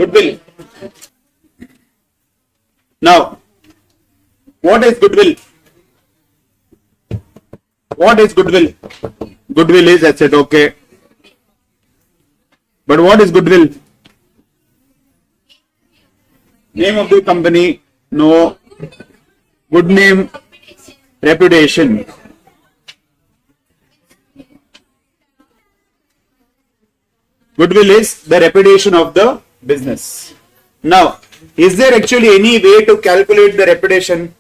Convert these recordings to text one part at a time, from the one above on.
Goodwill. Now, what is goodwill? What is goodwill? Goodwill is asset, okay. But what is goodwill? Name of the company, no. Good name, reputation. Goodwill is the reputation of the business. Now, is there actually any way to calculate the reputation?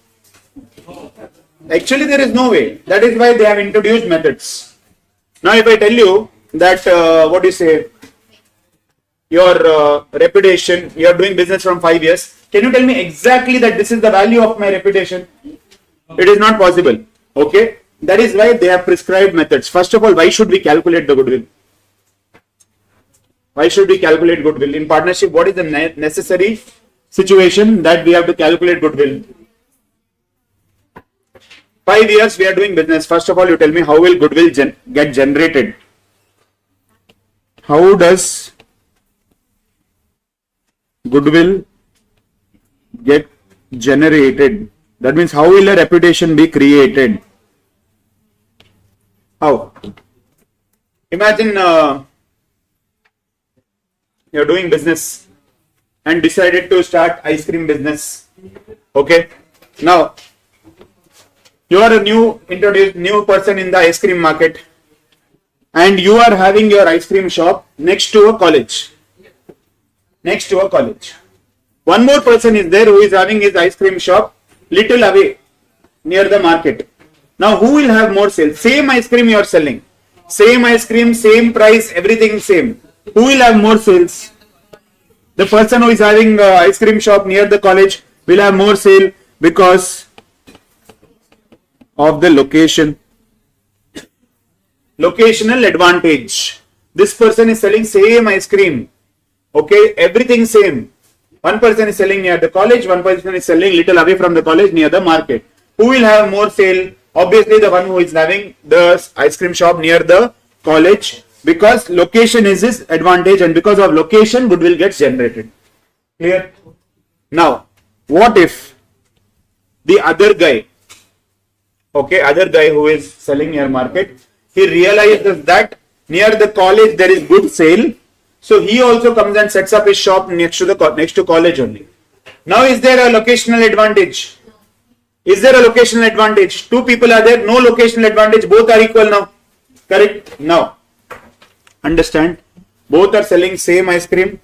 Actually, there is no way. That is why they have introduced methods. Now, if I tell you that, what do you say, your reputation, you are doing business from 5 years, can you tell me exactly that this is the value of my reputation? It is not possible. Okay. That is why they have prescribed methods. First of all, why should we calculate the goodwill? Why should we calculate goodwill? In partnership, what is the necessary situation that we have to calculate goodwill? 5 years we are doing business. First of all, you tell me how will goodwill get generated? How does goodwill get generated? That means how will a reputation be created? How? Imagine you're doing business and decided to start ice cream business. Okay. Now, you are a new person in the ice cream market, and you are having your ice cream shop next to a college. Next to a college. One more person is there who is having his ice cream shop little away near the market. Now, who will have more sales? Same ice cream you are selling. Same ice cream, same price, everything same. Who will have more sales? The person who is having ice cream shop near the college will have more sale because of the location. Locational advantage. This person is selling same ice cream. Okay, everything same. One person is selling near the college, one person is selling little away from the college near the market. Who will have more sale? Obviously the one who is having the ice cream shop near the college, because location is his advantage, and because of location goodwill gets generated. Clear? Now, what if the other guy, okay, other guy who is selling near market, he realizes that near the college there is good sale, so he also comes and sets up his shop next to college only. Now, is there a locational advantage? Is there a locational advantage? Two people are there, no locational advantage, both are equal now. Correct? Now, understand, both are selling same ice cream.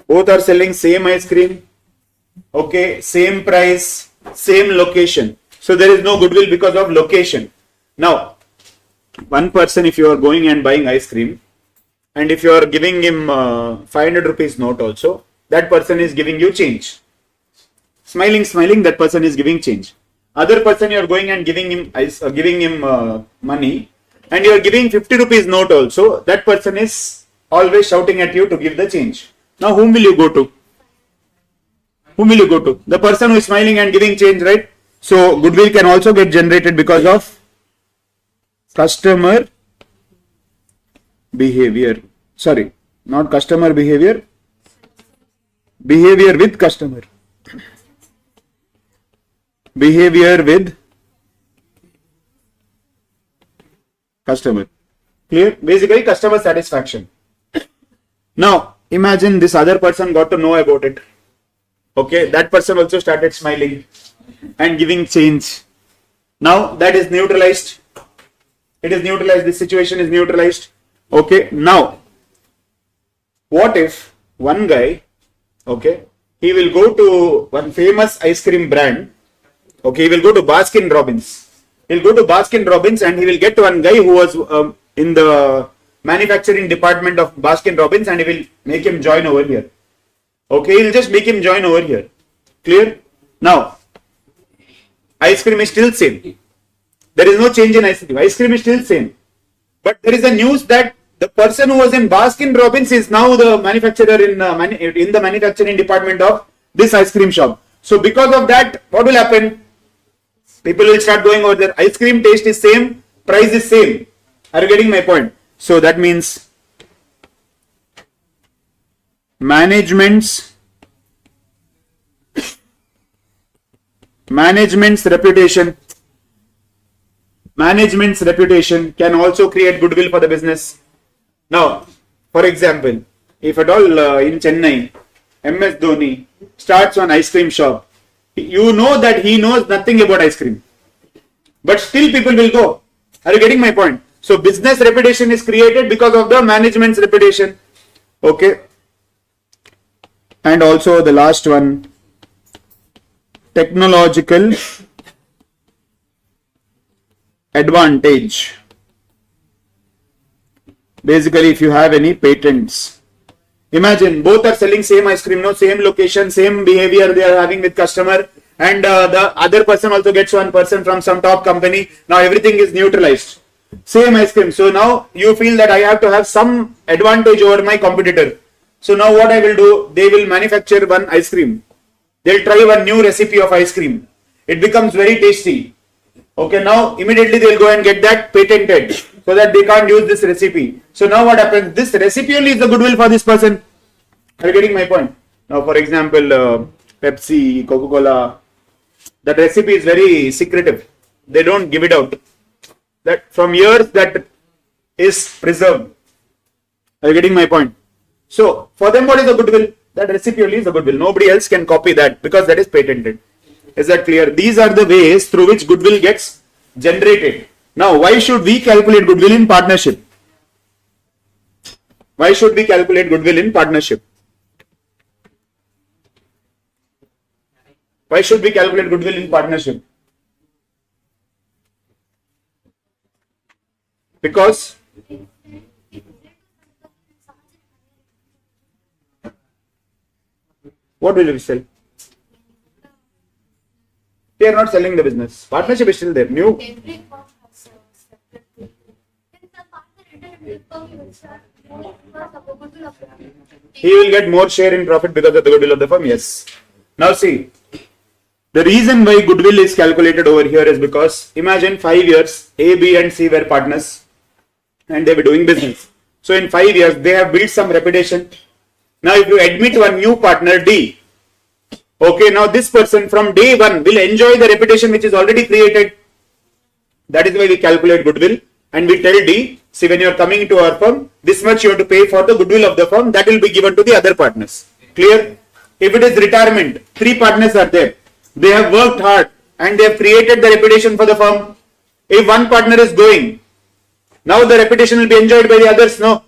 Both are selling same ice cream. Okay, same price, same location. So there is no goodwill because of location. Now, one person, if you are going and buying ice cream, and if you are giving him 500 rupees note also, that person is giving you change. Smiling, that person is giving change. Other person, you are going and giving him money, and you are giving 50 rupees note also, that person is always shouting at you to give the change. Now, whom will you go to? Whom will you go to? The person who is smiling and giving change, right? So, goodwill can also get generated because of customer behavior. Sorry, not customer behavior. Behavior with customer. Behavior with customer. Clear? Basically, customer satisfaction. Now, imagine this other person got to know about it. Okay, that person also started smiling and giving change. Now, that is neutralized. It is neutralized. This situation is neutralized. Okay, now, what if one guy, okay, he will go to one famous ice cream brand. Okay, he will go to Baskin Robbins. He'll go to Baskin Robbins and he will get one guy who was in the manufacturing department of Baskin Robbins, and he will make him join over here. Okay, he'll just make him join over here. Clear? Now, ice cream is still same. There is no change in ice cream. Ice cream is still same. But there is a news that the person who was in Baskin Robbins is now the manufacturer in the manufacturing department of this ice cream shop. So because of that, what will happen? People will start going over there. Ice cream taste is same, price is same. Are you getting my point? So that means Management's reputation. Management's reputation can also create goodwill for the business. Now, for example, if at all in Chennai, MS Dhoni starts an ice cream shop, you know that he knows nothing about ice cream, but still people will go. Are you getting my point? So business reputation is created because of the management's reputation. Okay. And also the last one, technological advantage. Basically, if you have any patents, imagine both are selling same ice cream, no, same location, same behavior they are having with customer, and the other person also gets 1% from some top company. Now everything is neutralized. Same ice cream. So now you feel that I have to have some advantage over my competitor. So now what I will do, they will manufacture one ice cream. They'll try one new recipe of ice cream. It becomes very tasty. Okay, now immediately they'll go and get that patented so that they can't use this recipe. So now what happens? This recipe only is the goodwill for this person. Are you getting my point? Now, for example, Pepsi, Coca-Cola, that recipe is very secretive. They don't give it out. That from years that is preserved. Are you getting my point? So for them, what is the goodwill? That recipe only is the goodwill. Nobody else can copy that because that is patented. Is that clear? These are the ways through which goodwill gets generated. Now, why should we calculate goodwill in partnership? Why should we calculate goodwill in partnership? Why should we calculate goodwill in partnership? Because what will we sell? They are not selling the business. Partnership is still there. New. He will get more share in profit because of the goodwill of the firm. Yes. Now see, the reason why goodwill is calculated over here is because imagine 5 years A, B and C were partners and they were doing business. So in 5 years they have built some reputation. Now if you admit one new partner D, okay, now this person from day one will enjoy the reputation which is already created. That is why we calculate goodwill and we tell D, see, when you are coming to our firm, this much you have to pay for the goodwill of the firm, that will be given to the other partners. Clear? If it is retirement, 3 partners are there. They have worked hard and they have created the reputation for the firm. If one partner is going, now the reputation will be enjoyed by the others, no?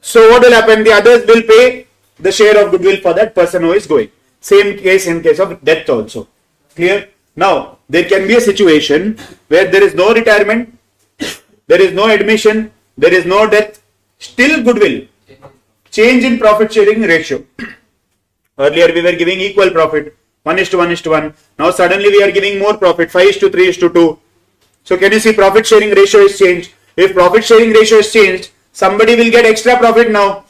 So what will happen? The others will pay the share of goodwill for that person who is going. Same case in case of death also. Clear? Now, there can be a situation where there is no retirement, there is no admission, there is no death, still goodwill. Change in profit sharing ratio. Earlier we were giving equal profit, 1:1:1. Now suddenly we are giving more profit, 5:3:2. So can you see profit sharing ratio is changed? If profit sharing ratio is changed, somebody will get extra profit now.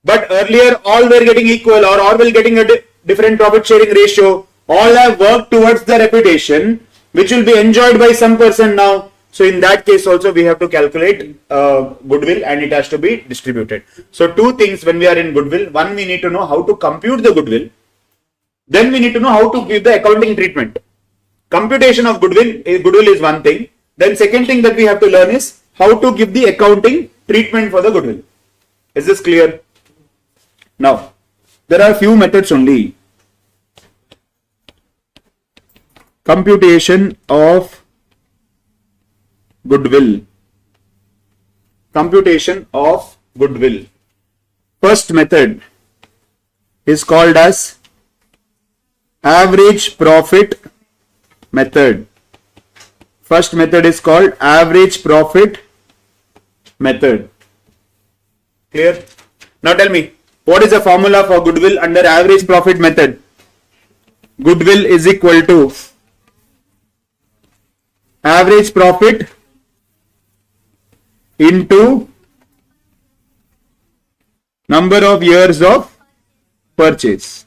But earlier all were getting equal or all were getting a different profit sharing ratio. All have worked towards the reputation which will be enjoyed by some person now. So in that case also we have to calculate goodwill and it has to be distributed. So 2 things when we are in goodwill. One, we need to know how to compute the goodwill. Then we need to know how to give the accounting treatment. Computation of goodwill is one thing. Then second thing that we have to learn is how to give the accounting treatment for the goodwill. Is this clear? Now, there are a few methods only. Computation of goodwill. Computation of goodwill. First method is called as average profit method. First method is called average profit method. Clear? Now tell me, what is the formula for goodwill under average profit method? Goodwill is equal to average profit into number of years of purchase.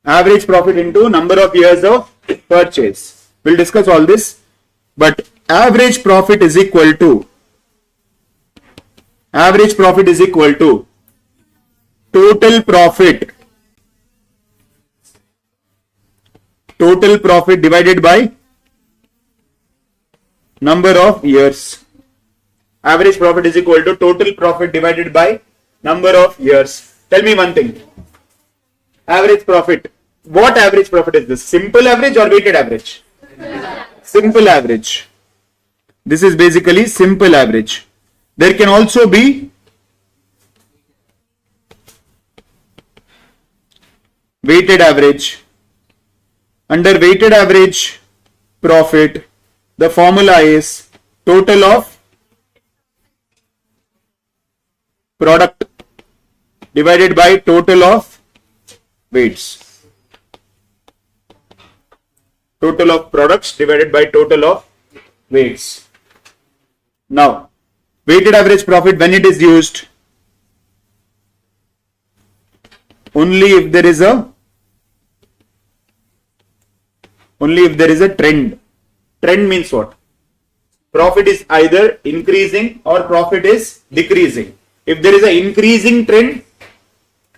Average profit into number of years of purchase. We'll discuss all this, but average profit is equal to total profit. Total profit divided by number of years. Average profit is equal to total profit divided by number of years. Tell me one thing. Average profit. What average profit is this? Simple average or weighted average? Simple average. This is basically simple average. There can also be weighted average. Under weighted average profit, the formula is total of product divided by total of weights. Total of products divided by total of weights. Now, weighted average profit, when it is used, only if there is a trend. Trend means what? Profit is either increasing or profit is decreasing. If there is an increasing trend,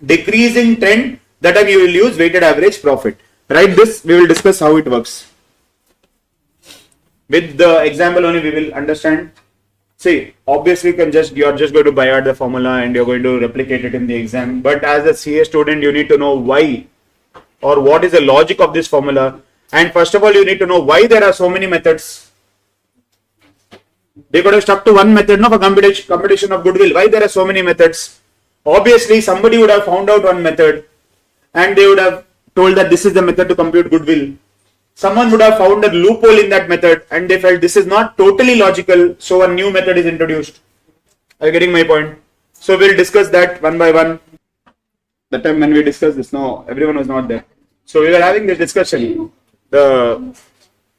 decreasing trend, that time you will use weighted average profit. Write this, we will discuss how it works. With the example only we will understand. See, obviously you are just going to buy out the formula and you're going to replicate it in the exam. But as a CA student, you need to know why or what is the logic of this formula. And first of all, you need to know why there are so many methods. They could have stuck to one method, for computation of goodwill. Why there are so many methods? Obviously, somebody would have found out one method and they would have told that this is the method to compute goodwill. Someone would have found a loophole in that method and they felt this is not totally logical, so a new method is introduced. Are you getting my point? So we'll discuss that one by one. The time when we discussed this, no, everyone was not there. So we were having this discussion. The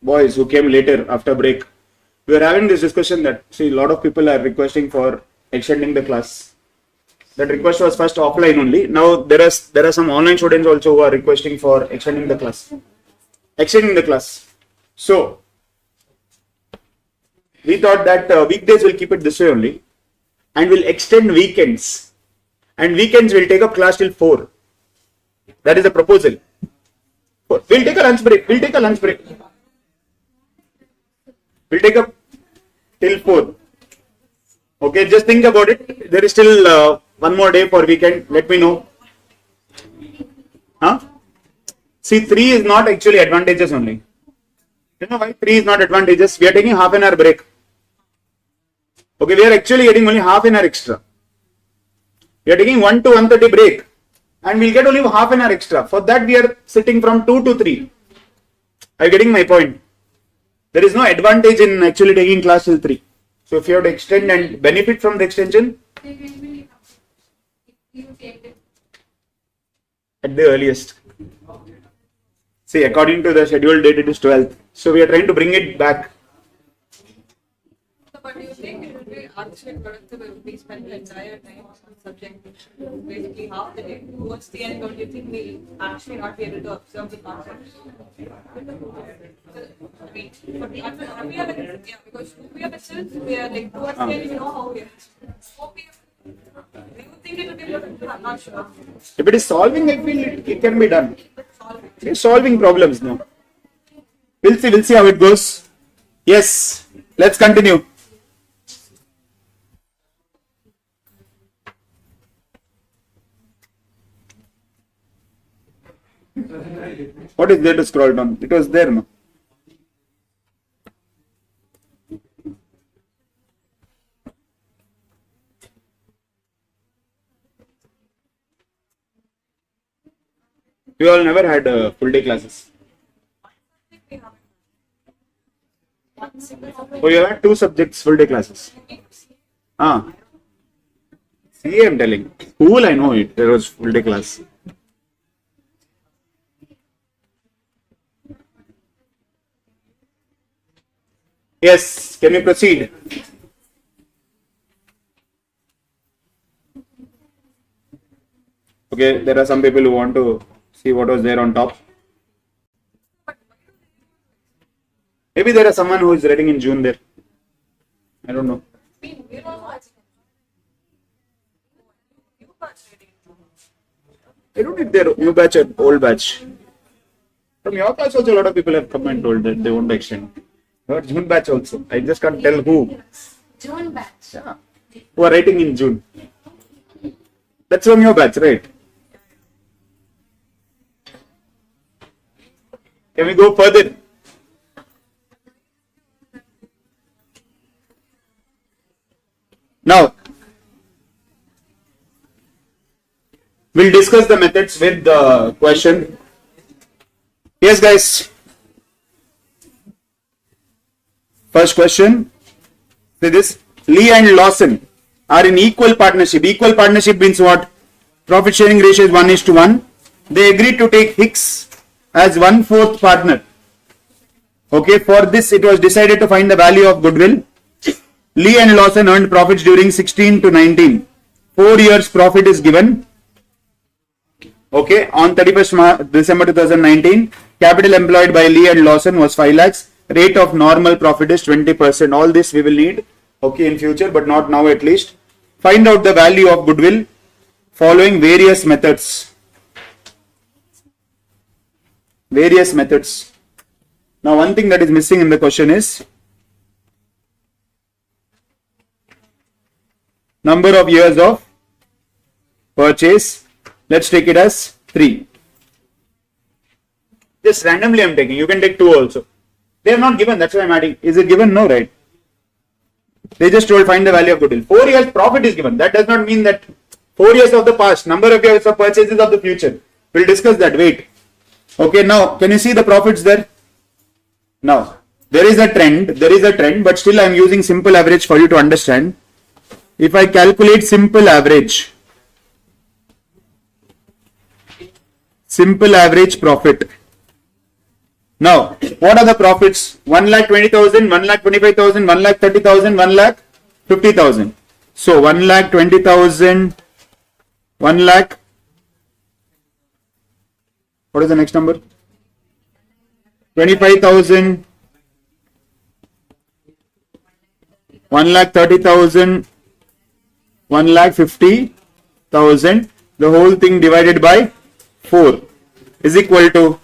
boys who came later after break, we were having this discussion that, see, a lot of people are requesting for extending the class. That request was first offline only. Now there are some online students also who are requesting for extending the class. So we thought that weekdays will keep it this way only, and we'll extend weekends. And weekends will take up class till 4. That is the proposal. We'll take a lunch break. We'll take up till 4. Okay, just think about it. There is still one more day for weekend. Let me know. See, 3 is not actually advantageous only. You know why 3 is not advantageous? We are taking half an hour break. Okay, we are actually getting only half an hour extra. We are taking 1 to 1:30 break. And we'll get only half an hour extra. For that, we are sitting from 2 to 3. Are you getting my point? There is no advantage in actually taking class till 3. So if you have to extend and benefit from the extension, at the earliest. See, according to the scheduled date, it is 12th. So we are trying to bring it back. But do you think it will be actually productive if we spend the entire time on some subject, basically half the day? Towards the end, don't you think we'll actually not be able to observe the concepts? I mean, but we are like, yeah, because we are still, we are like towards the end, you know how we are. Do you think it will be productive? I'm not sure. If it is solving, I feel it can be done. It's solving problems now. We'll see how it goes. Yes, let's continue. What is there to scroll down? It was there, no? We all never had full day classes. Oh, you had 2 subjects full day classes. CA, I'm telling. School, I know it. There was full day class. Yes, can we proceed? Okay, there are some people who want to see what was there on top. Maybe there is someone who is writing in June there. I don't know. I don't know if they're new batch or old batch. From your class also, a lot of people have come and told that they won't extend. Your June batch also. I just can't tell who. June batch. Yeah. Who are writing in June. That's from your batch, right? Can we go further? Now, we'll discuss the methods with the question. Yes, guys. First question. See this. Lee and Lawson are in equal partnership. Equal partnership means what? Profit sharing ratio is 1:1. They agreed to take Hicks as 1/4 partner. Okay, for this it was decided to find the value of goodwill. Lee and Lawson earned profits during 16 to 19. 4 years profit is given. Okay, on 31st December 2019, capital employed by Lee and Lawson was 5 lakhs. Rate of normal profit is 20%. All this we will need, okay, in future, but not now at least. Find out the value of goodwill following various methods. Various methods. Now, one thing that is missing in the question is number of years of purchase. Let's take it as 3. Just randomly I'm taking. You can take 2 also. They have not given. That's why I'm adding. Is it given? No, right? They just told find the value of goodwill. 4 years profit is given. That does not mean that 4 years of the past. Number of years of purchases of the future. We'll discuss that. Wait. Okay, now can you see the profits there? Now there is a trend, but still I am using simple average for you to understand. If I calculate simple average profit. Now, what are the profits? 1,20,000, 1,25,000, 1,30,000, 1,50,000. So 1,20,000, 1 lakh. What is the next number? 25,000, 1,30,000, 1,50,000. The whole thing divided by 4 is equal to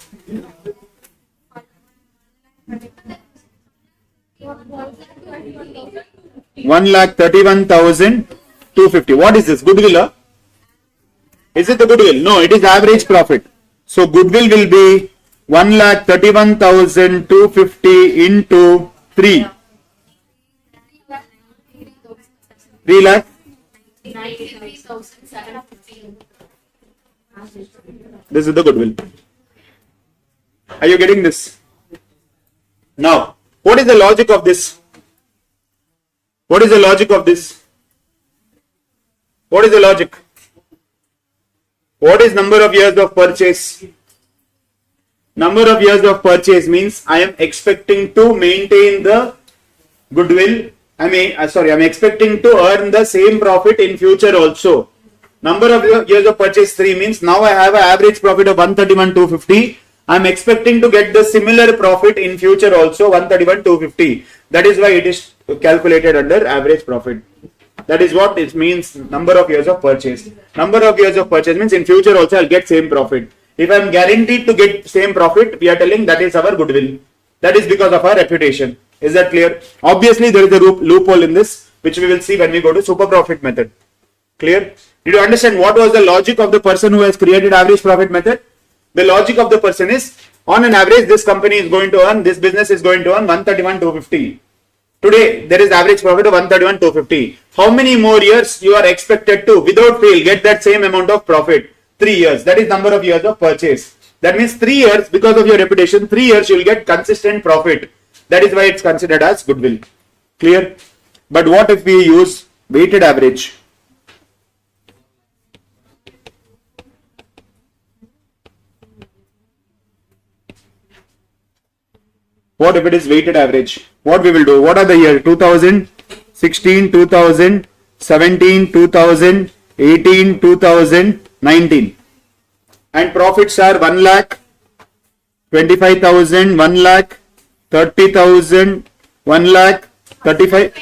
1,31,250. What is this? Goodwill? Is it the goodwill? No, it is average profit. So goodwill will be 1,31,250 into 3. 3 lakh. 93,715. This is the goodwill. Are you getting this? Now, what is the logic of this? What is the logic of this? What is the logic? What is number of years of purchase? Number of years of purchase means I am expecting to maintain the goodwill. I'm expecting to earn the same profit in future also. Number of years of purchase 3 means now I have an average profit of 131,250. I'm expecting to get the similar profit in future also 131,250. That is why it is calculated under average profit. That is what it means, number of years of purchase. Number of years of purchase means in future also I'll get same profit. If I'm guaranteed to get same profit, we are telling that is our goodwill. That is because of our reputation. Is that clear? Obviously there is a loophole in this, which we will see when we go to super profit method. Clear? Did you understand what was the logic of the person who has created average profit method? The logic of the person is, on an average, this company is going to earn, this business is going to earn 131,250. Today, there is average profit of 131,250. How many more years you are expected to, without fail, get that same amount of profit? 3 years. That is number of years of purchase. That means 3 years, because of your reputation, 3 years you will get consistent profit. That is why it's considered as goodwill. Clear? But what if we use weighted average? What if it is weighted average? What we will do? What are the years? 2016, 2017, 2018, 2019. And profits are 1 lakh, 25,000, 1 lakh, 30,000, 1 lakh, 35.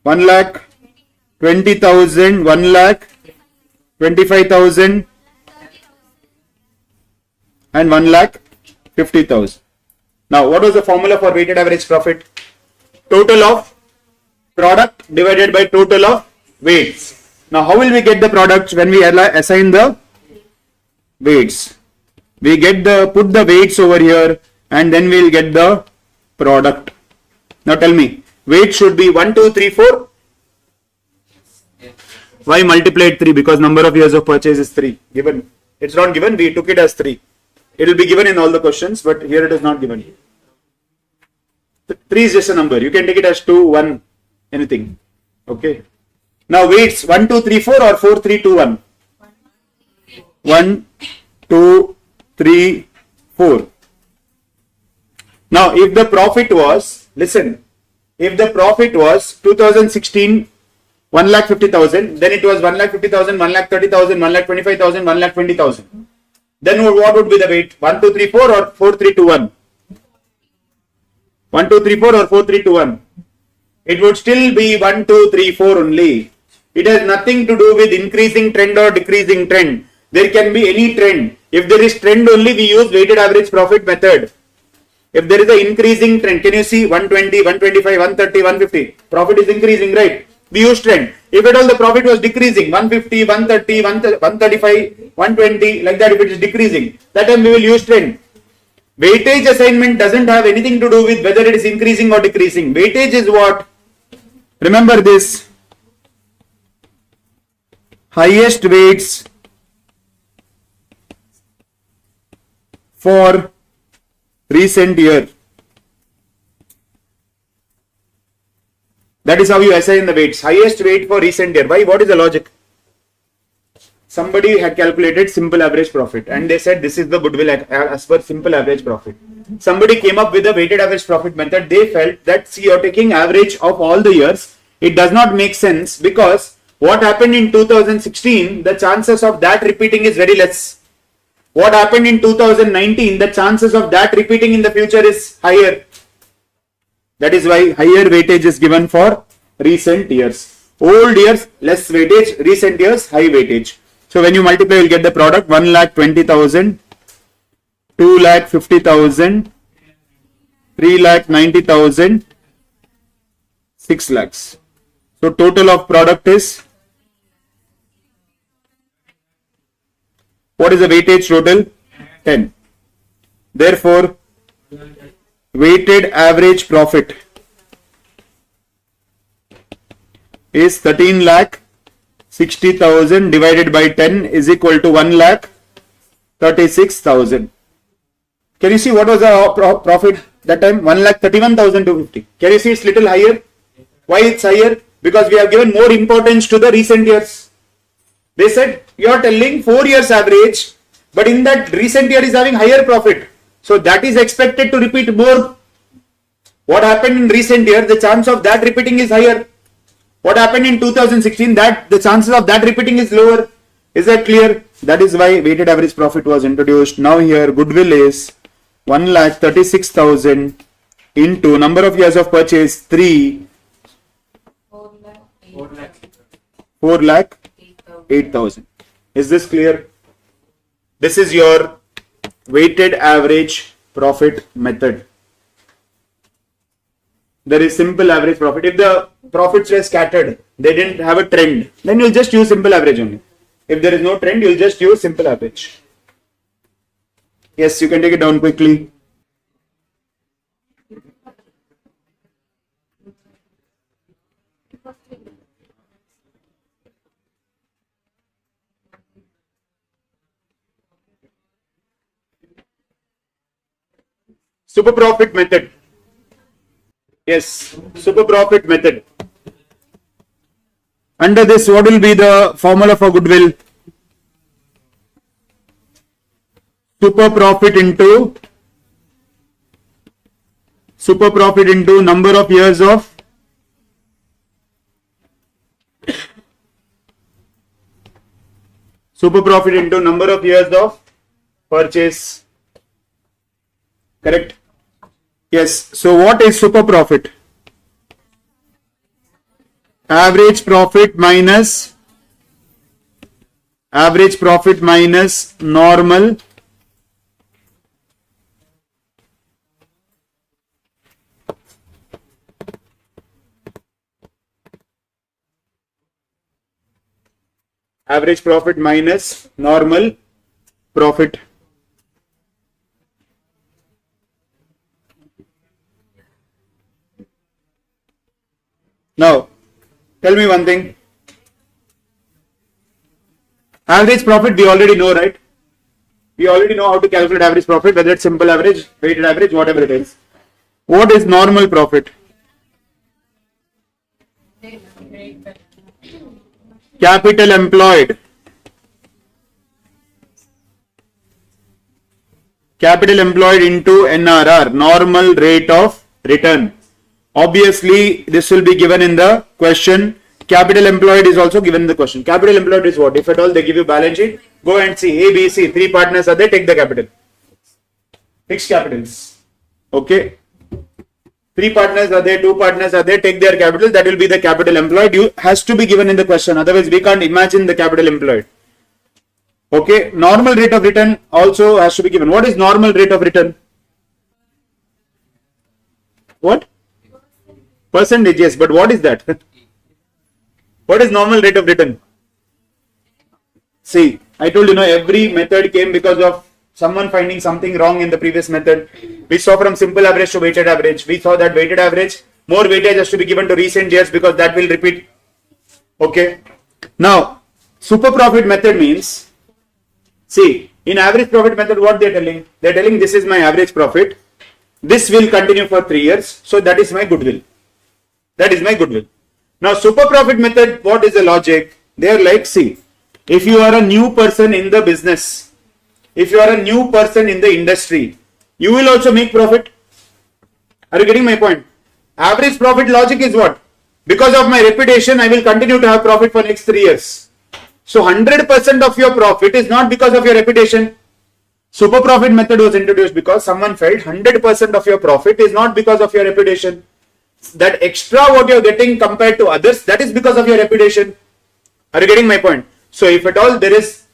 1 lakh 20,000, 1 lakh 25,000 and 1 lakh 50,000. Now, what was the formula for weighted average profit? Total of product divided by total of weights. Now, how will we get the products when we assign the weights? We put the weights over here and then we'll get the product. Now tell me, weight should be 1, 2, 3, 4. Why multiplied 3? Because number of years of purchase is 3. Given. It's not given, we took it as 3. It will be given in all the questions, but here it is not given. 3 is just a number. You can take it as 2, 1, anything. Okay. Now weights 1, 2, 3, 4 or 4, 3, 2, 1? 1, 2, 3, 4. Now if the profit was, listen, if the profit was 2016 1,50,000, then it was 1,50,000, 1,30,000, 1,25,000, 1,20,000. Then what would be the weight? 1, 2, 3, 4 or 4, 3, 2, 1? 1, 2, 3, 4 or 4, 3, 2, 1? It would still be 1, 2, 3, 4 only. It has nothing to do with increasing trend or decreasing trend. There can be any trend. If there is trend only, we use weighted average profit method. If there is an increasing trend, can you see 120, 125, 130, 150? Profit is increasing, right? We use trend. If at all the profit was decreasing, 150, 130, 135, 120, like that, if it is decreasing, that time we will use trend. Weightage assignment doesn't have anything to do with whether it is increasing or decreasing. Weightage is what? Remember this. Highest weights for recent year. That is how you assign the weights. Highest weight for recent year. Why? What is the logic? Somebody had calculated simple average profit and they said this is the goodwill as per simple average profit. Somebody came up with a weighted average profit method. They felt that, see, you're taking average of all the years. It does not make sense because what happened in 2016, the chances of that repeating is very less. What happened in 2019, the chances of that repeating in the future is higher. That is why higher weightage is given for recent years. Old years, less weightage. Recent years, high weightage. So when you multiply, you will get the product 1,20,000, 2,50,000, 3,90,000, 6 lakhs. So total of product is, what is the weightage total? 10. Therefore, weighted average profit is 13 lakh 60,000 divided by 10 is equal to 1 lakh 36,000. Can you see what was the profit that time? 1 lakh 31,250. Can you see it's little higher? Why it's higher? Because we have given more importance to the recent years. They said you are telling 4 years average, but in that recent year is having higher profit. So that is expected to repeat more. What happened in recent year, the chance of that repeating is higher. What happened in 2016, that the chances of that repeating is lower. Is that clear? That is why weighted average profit was introduced. Now here goodwill is 1,36,000 into number of years of purchase 3, 4,08,000. Is this clear? This is your weighted average profit method. There is simple average profit. If the profits were scattered, they didn't have a trend, then you'll just use simple average only. If there is no trend, you'll just use simple average. Yes, you can take it down quickly. Super profit method. Yes, super profit method. Under this, what will be the formula for goodwill? Super profit into number of years of purchase. Correct? Yes. So what is super profit? average profit minus normal profit. Now, tell me one thing. Average profit we already know, right? We already know how to calculate average profit, whether it's simple average, weighted average, whatever it is. What is normal profit? Capital employed. Capital employed into NRR, normal rate of return. Obviously, this will be given in the question. Capital employed is also given in the question. Capital employed is what? If at all they give you balance sheet, go and see A, B, C, 3 partners are there, take the capital. Fixed capitals. Okay. 3 partners are there, 2 partners are there, take their capital, that will be the capital employed. You has to be given in the question, otherwise we can't imagine the capital employed. Okay, normal rate of return also has to be given. What is normal rate of return? What? Percentage, yes, but what is that? What is normal rate of return? See, I told you, every method came because of someone finding something wrong in the previous method. We saw from simple average to weighted average. We saw that weighted average, more weightage has to be given to recent years because that will repeat. Okay. Now, super profit method means, see, in average profit method, what they're telling? They're telling this is my average profit. This will continue for 3 years. So that is my goodwill. That is my goodwill. Now, super profit method, what is the logic? They're like, see, if you are a new person in the business, if you are a new person in the industry, you will also make profit. Are you getting my point? Average profit logic is what? Because of my reputation, I will continue to have profit for next 3 years. So 100% of your profit is not because of your reputation. Super profit method was introduced because someone felt 100% of your profit is not because of your reputation. That extra what you're getting compared to others, that is because of your reputation. Are you getting my point? So if at all there is,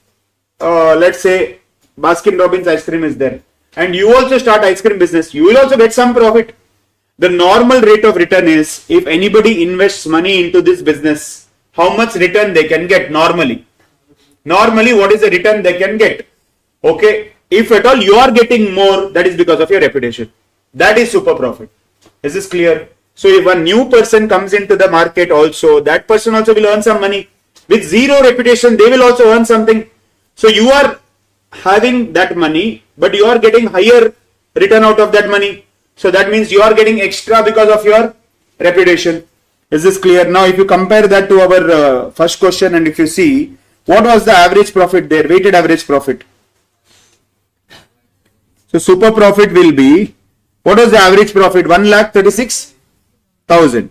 let's say, Baskin Robbins ice cream is there, and you also start ice cream business, you will also get some profit. The normal rate of return is, if anybody invests money into this business, how much return they can get normally. Normally, what is the return they can get? Okay. If at all you are getting more, that is because of your reputation. That is super profit. Is this clear? So if a new person comes into the market also, that person also will earn some money. With zero reputation, they will also earn something. So you are having that money, but you are getting higher return out of that money. So that means you are getting extra because of your reputation. Is this clear? Now if you compare that to our first question, and if you see, what was the average profit there? Weighted average profit. So super profit will be, what was the average profit? 1,36,000.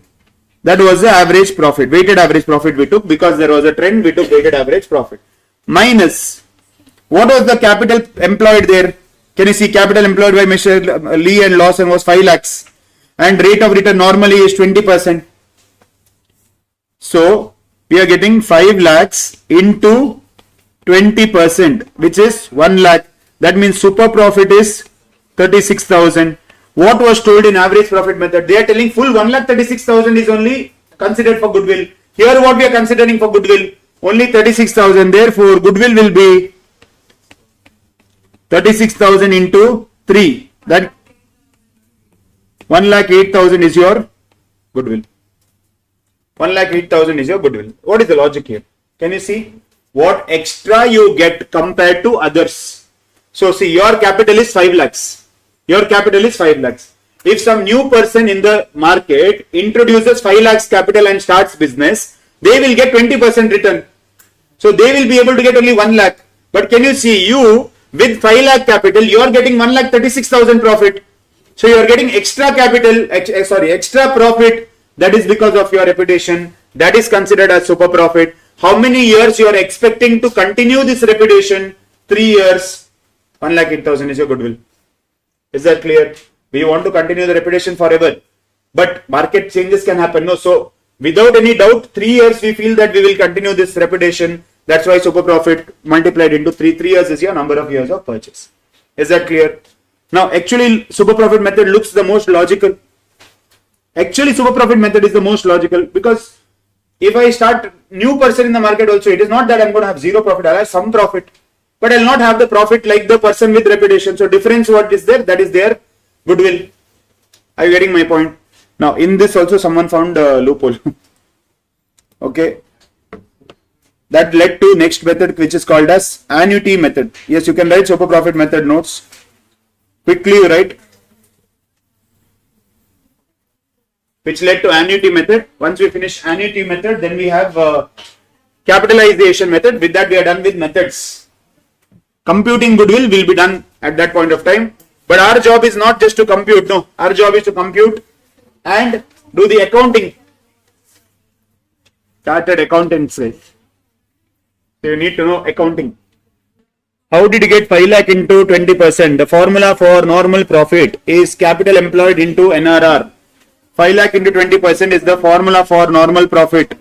That was the average profit, weighted average profit we took, because there was a trend, we took weighted average profit. Minus, what was the capital employed there? Can you see capital employed by Mr. Lee and Lawson was 5 lakhs, and rate of return normally is 20%. So we are getting 5 lakhs into 20%, which is 1 lakh. That means super profit is 36,000. What was told in average profit method? They are telling full 1,36,000 is only considered for goodwill. Here what we are considering for goodwill? Only 36,000. Therefore, goodwill will be 36,000 into 3. That 1,08,000 is your goodwill. 1,08,000 is your goodwill. What is the logic here? Can you see what extra you get compared to others? So see, your capital is 5 lakhs. Your capital is 5 lakhs. If some new person in the market introduces 5 lakhs capital and starts business, they will get 20% return. So they will be able to get only 1 lakh. But can you see, you with 5 lakh capital, you are getting 1,36,000 profit. So you are getting extra capital, extra profit. That is because of your reputation. That is considered as super profit. How many years you are expecting to continue this reputation? 3 years. 1,08,000 is your goodwill. Is that clear? We want to continue the reputation forever, but market changes can happen. No, so Without any doubt, 3 years we feel that we will continue this repetition. That's why super profit multiplied into 3 years is your number of years of purchase. Is that clear? Now, actually, super profit method looks the most logical. Actually, super profit method is the most logical because if I start new person in the market also, it is not that I'm going to have zero profit. I'll have some profit, but I'll not have the profit like the person with reputation. So difference what is there? That is their goodwill. Are you getting my point? Now, in this also someone found a loophole. Okay. That led to next method which is called as annuity method. Yes, you can write super profit method notes. Quickly you write. Which led to annuity method. Once we finish annuity method, then we have capitalization method. With that we are done with methods. Computing goodwill will be done at that point of time. But our job is not just to compute. No, our job is to compute and do the accounting. Chartered accountants. So you need to know accounting. How did you get 5 lakh into 20%? The formula for normal profit is capital employed into NRR. 5 lakh into 20% is the formula for normal profit.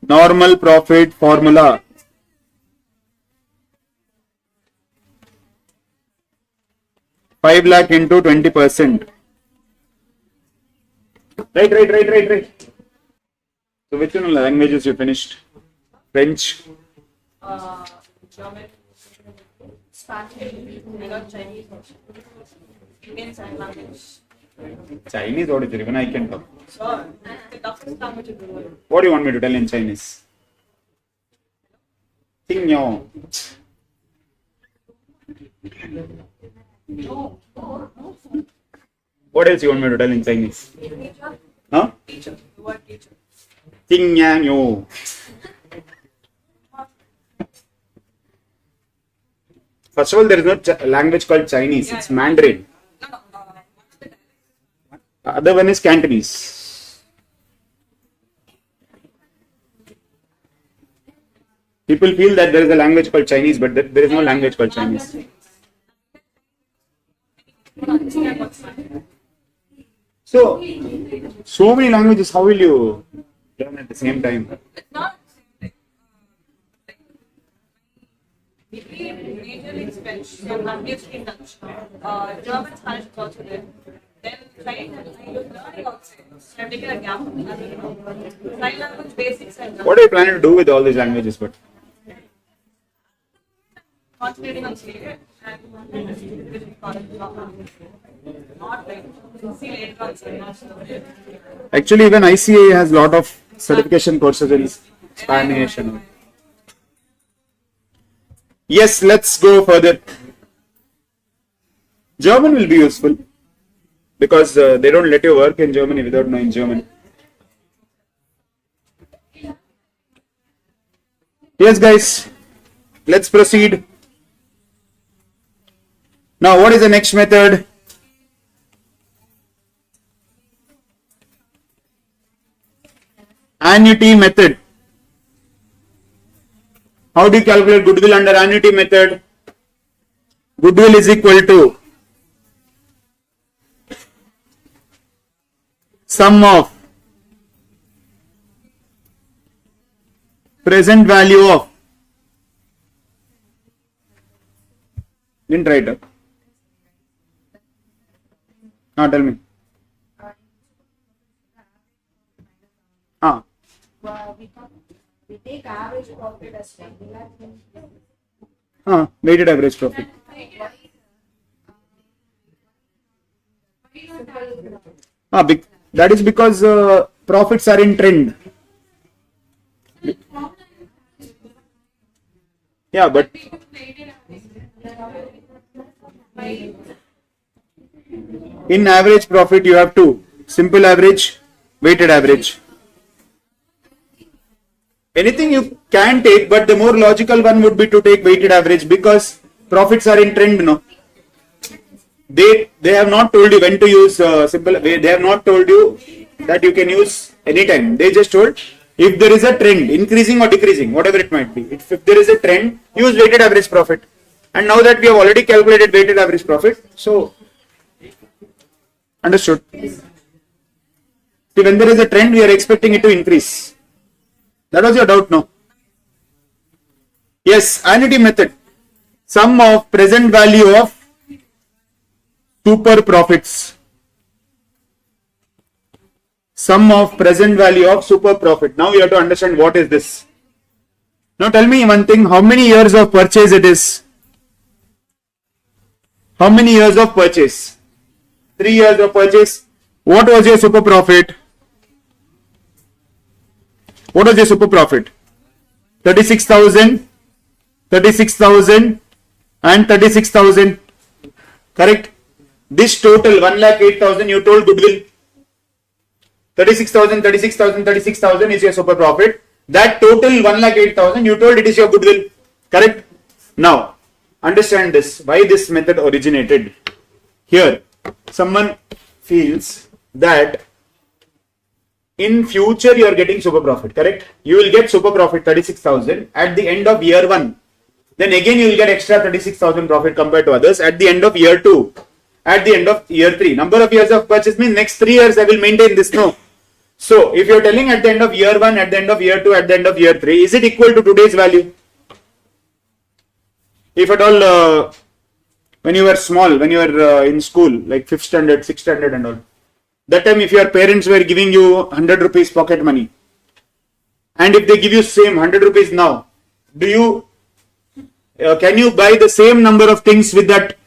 Normal profit formula. Five lakh into 20%. Right. So which one languages you finished? French. German, Spanish, I got Chinese also. Indian sign language. Chinese, what is it? Even I can talk. Sure, it's the toughest language in the world. What do you want me to tell in Chinese? Ting yo. No. What else you want me to tell in Chinese? Teacher? Huh? Teacher. The word teacher. Ting yang yo. First of all, there is no language called Chinese. It's Mandarin. No. Other one is Cantonese. People feel that there is a language called Chinese, but there is no language called Chinese. So many languages, how will you learn at the same time? It's not majorly French, so obviously Dutch. German, Spanish is also there. Then sign learning outside. So I've taken a gap. Sign language basics and What are you planning to do with all these languages? But concentrating on CA and not like see later on CA. actually, even ICA has a lot of certification courses in Spanish and all. Yes, let's go further. German will be useful because they don't let you work in Germany without knowing German. Yes, guys, let's proceed. Now, what is the next method? Annuity method. How do you calculate goodwill under annuity method? Goodwill is equal to sum of present value of, didn't write up. Now tell me. We take average profit as well. Weighted average profit. That is because profits are in trend. Yeah, but in average profit you have two: simple average, weighted average. Anything you can take, but the more logical one would be to take weighted average because profits are in trend. No, they have not told you when to use simple. They have not told you that you can use anytime. They just told if there is a trend, increasing or decreasing, whatever it might be. If there is a trend, use weighted average profit. And now that we have already calculated weighted average profit, so understood. See, when there is a trend, we are expecting it to increase. That was your doubt, no? Yes, annuity method. Sum of present value of super profits. Sum of present value of super profit. Now you have to understand what is this. Now tell me one thing, how many years of purchase it is? How many years of purchase? 3 years of purchase. What was your super profit? What was your super profit? 36,000, 36,000 and 36,000. Correct? This total 1,08,000 you told goodwill. 36,000, 36,000, 36,000 is your super profit. That total 1,08,000 you told it is your goodwill. Correct? Now, understand this. Why this method originated? Here, someone feels that in future you are getting super profit. Correct? You will get super profit 36,000 at the end of year 1. Then again you will get extra 36,000 profit compared to others at the end of year 2. At the end of year 3. Number of years of purchase means next 3 years I will maintain this. No. So, if you are telling at the end of year 1, at the end of year 2, at the end of year 3, is it equal to today's value? If at all, when you were small, when you were in school, like 5th standard, 6th standard and all, that time if your parents were giving you 100 rupees pocket money, and if they give you same 100 rupees now, do you, can you buy the same number of things with that?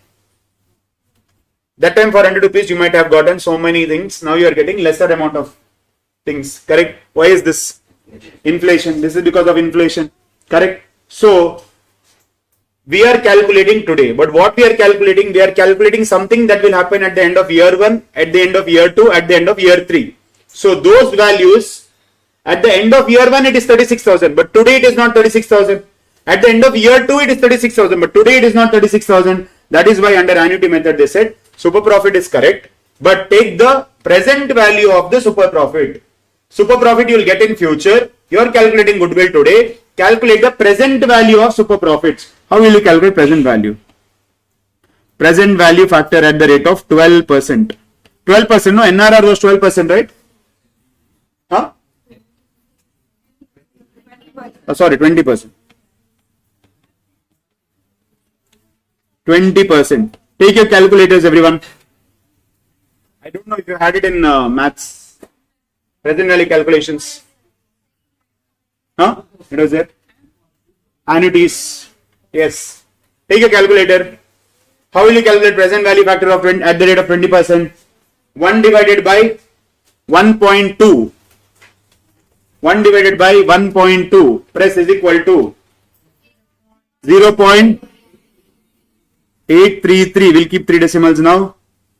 That time for 100 rupees you might have gotten so many things, now you are getting lesser amount of things. Correct? Why is this? Inflation. This is because of inflation. Correct? So, we are calculating today, but what we are calculating something that will happen at the end of year 1, at the end of year 2, at the end of year 3. So, those values, at the end of year 1 it is 36,000, but today it is not 36,000. At the end of year 2 it is 36,000, but today it is not 36,000. That is why under annuity method they said, super profit is correct, but take the present value of the super profit. Super profit you will get in future. You are calculating goodwill today. Calculate the present value of super profits. How will you calculate present value? Present value factor at the rate of 12%. 12%, no? NRR was 12%, right? Huh? Oh, sorry, 20%. 20%. Take your calculators, everyone. I don't know if you had it in maths. Present value calculations. Huh? It was there. Annuities. Yes. Take a calculator. How will you calculate present value factor of at the rate of 20%? 1 divided by 1.2. 1 divided by 1.2. Press is equal to 0.8333. We'll keep 3 decimals now.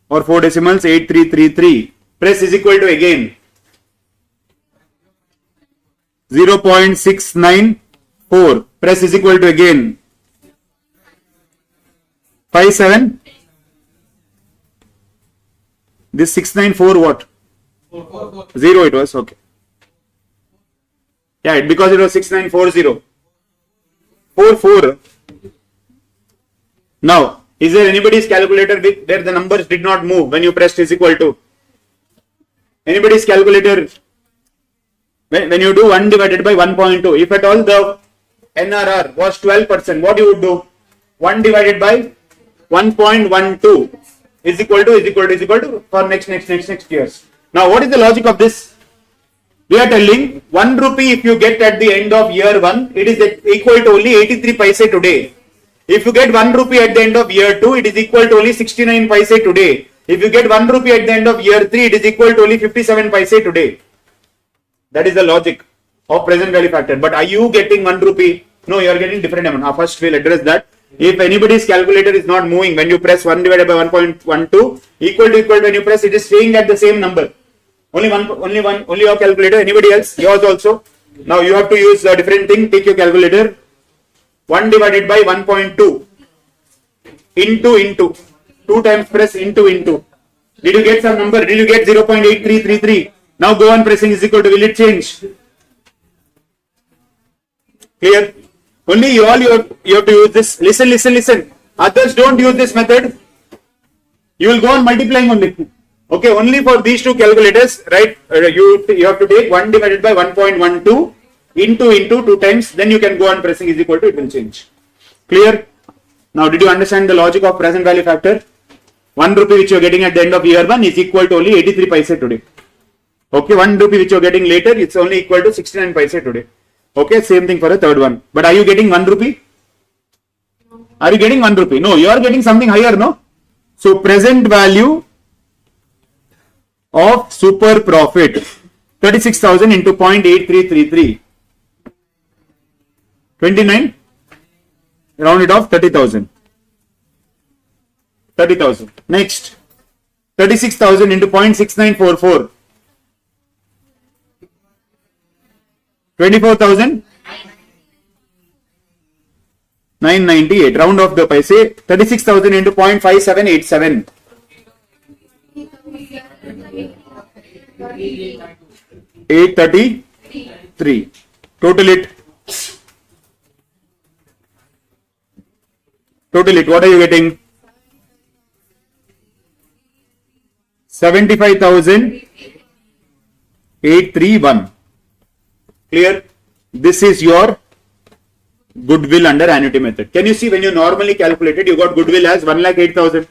Or 4 decimals. 8333. Press is equal to again 0.694. Press is equal to again 57. This 694 what? 0 it was. Okay. Yeah, because it was 6940. 44. Now, is there anybody's calculator where the numbers did not move when you pressed is equal to? Anybody's calculator? When you do 1 divided by 1.2, if at all the NRR was 12%, what you would do? 1 divided by 1.12 is equal to for next years. Now, what is the logic of this? We are telling 1 rupee if you get at the end of year 1, it is equal to only 83 paise today. If you get 1 rupee at the end of year 2, it is equal to only 69 paise today. If you get 1 rupee at the end of year 3, it is equal to only 57 paise today. That is the logic of present value factor. But are you getting 1 rupee? No, you are getting different amount. First we'll address that. If anybody's calculator is not moving, when you press 1 divided by 1.12, equal to when you press, it is staying at the same number. Only your calculator. Anybody else? Yours also. Now you have to use a different thing. Take your calculator. 1 divided by 1.2 into 2 times press into. Did you get some number? Did you get 0.8333? Now go on pressing is equal to, will it change? Clear? Only you have to use this. Listen. Others don't use this method. You will go on multiplying only. Okay, only for these two calculators, right? You have to take 1 divided by 1.12 into 2 times, then you can go on pressing is equal to, it will change. Clear? Now, did you understand the logic of present value factor? 1 rupee which you are getting at the end of year 1 is equal to only 83 paise today. Okay, 1 rupee which you are getting later, it's only equal to 69 paise today. Okay, same thing for the third one. But are you getting 1 rupee? Are you getting 1 rupee? No, you are getting something higher, no? So, present value of super profit 36,000 into 0.8333, 29, round it off, 30,000. Next, 36,000 into 0.6944, 24,000, 998, round off the paise, 36,000 into 0.5787, 833, total it, what are you getting? 75,831. Clear? This is your goodwill under annuity method. Can you see when you normally calculate it, you got goodwill as 1,08,000.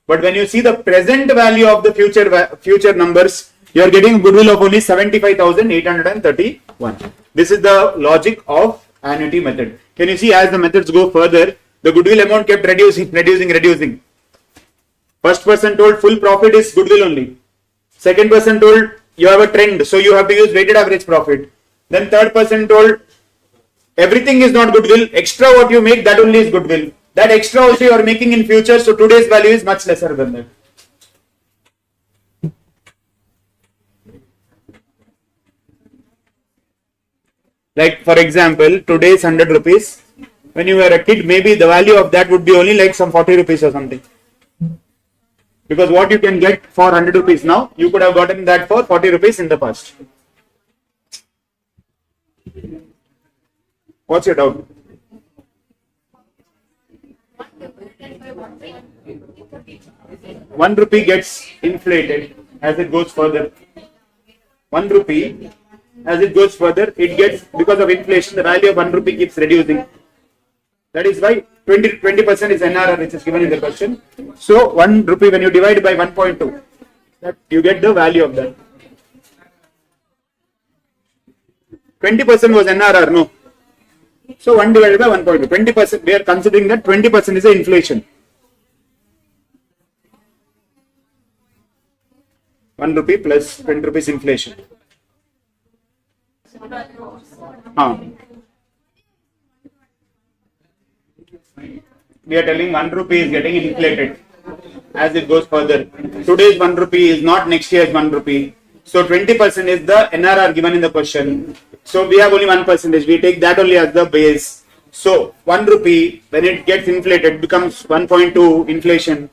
But when you see the present value of the future numbers, you are getting goodwill of only 75,831. This is the logic of annuity method. Can you see as the methods go further, the goodwill amount kept reducing. First person told full profit is goodwill only. Second person told you have a trend, so you have to use weighted average profit. Then third person told everything is not goodwill, extra what you make, that only is goodwill. That extra also you are making in future, so today's value is much lesser than that. Like for example, today's 100 rupees, when you were a kid, maybe the value of that would be only like some 40 rupees or something. Because what you can get for 100 rupees now, you could have gotten that for 40 rupees in the past. What's your doubt? One rupee gets inflated as it goes further. 1 rupee, as it goes further, it gets, because of inflation, the value of 1 rupee keeps reducing. That is why 20% is NRR, which is given in the question. So 1 rupee, when you divide by 1.2, that you get the value of that. 20% was NRR, no. So 1 divided by 1.2, 20%, we are considering that 20% is the inflation. 1 rupee plus 20 rupees inflation. We are telling 1 rupee is getting inflated as it goes further. Today's 1 rupee is not next year's 1 rupee. So 20% is the NRR given in the question. So we have only 1%. We take that only as the base. So 1 rupee, when it gets inflated, becomes 1.2 inflation.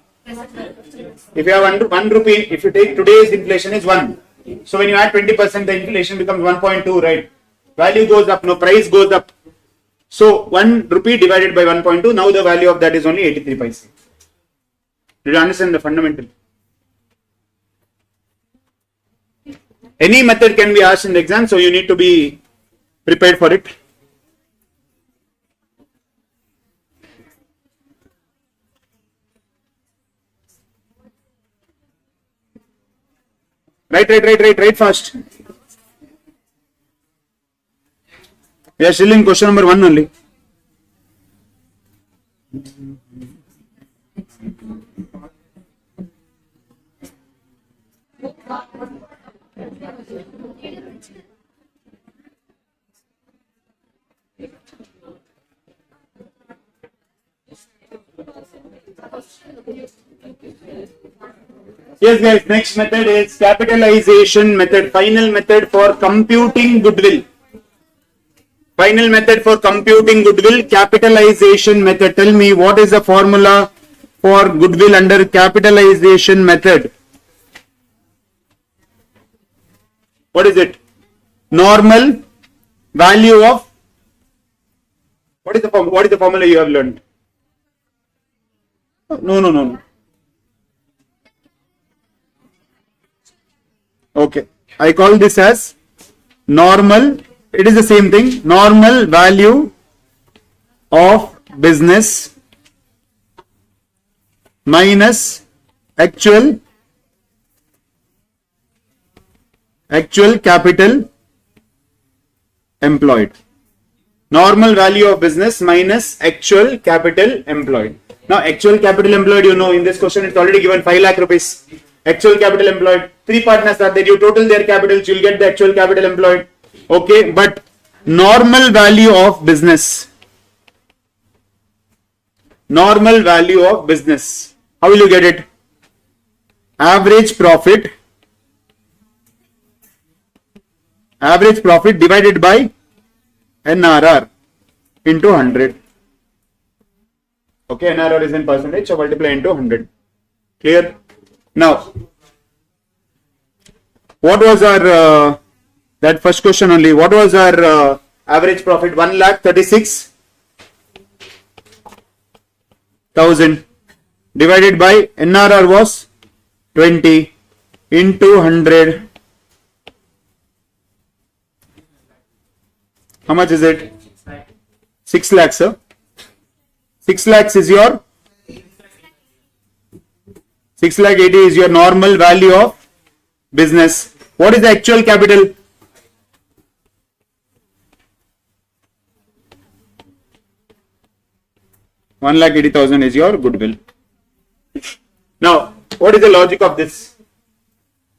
If you have 1 rupee, if you take today's inflation is 1. So when you add 20%, the inflation becomes 1.2, right? Value goes up, no, price goes up. So 1 rupee divided by 1.2, now the value of that is only 83 paise. Did you understand the fundamental? Any method can be asked in the exam, so you need to be prepared for it. Right fast. We are still in question number 1 only. Yes guys, next method is capitalization method, final method for computing goodwill. Final method for computing goodwill, capitalization method. Tell me what is the formula for goodwill under capitalization method? What is it? Normal value of, what is the formula you have learned? No. Okay. I call this as normal. It is the same thing. Normal value of business minus actual capital employed. Normal value of business minus actual capital employed. Now, actual capital employed, you know, in this question, it's already given 5 lakh rupees. Actual capital employed. 3 partners are there. You total their capitals, you'll get the actual capital employed. Okay, but normal value of business. Normal value of business. How will you get it? Average profit. Average profit divided by NRR into 100. Okay, NRR is in percentage, so multiply into 100. Clear? Now, what was our, that first question only, what was our average profit? 1,36,000 divided by NRR was 20 into 100. How much is it? 6 lakhs, sir. 6 lakhs is your 6 lakh 80 is your normal value of business. What is the actual capital? One lakh 80,000 is your goodwill. Now, what is the logic of this?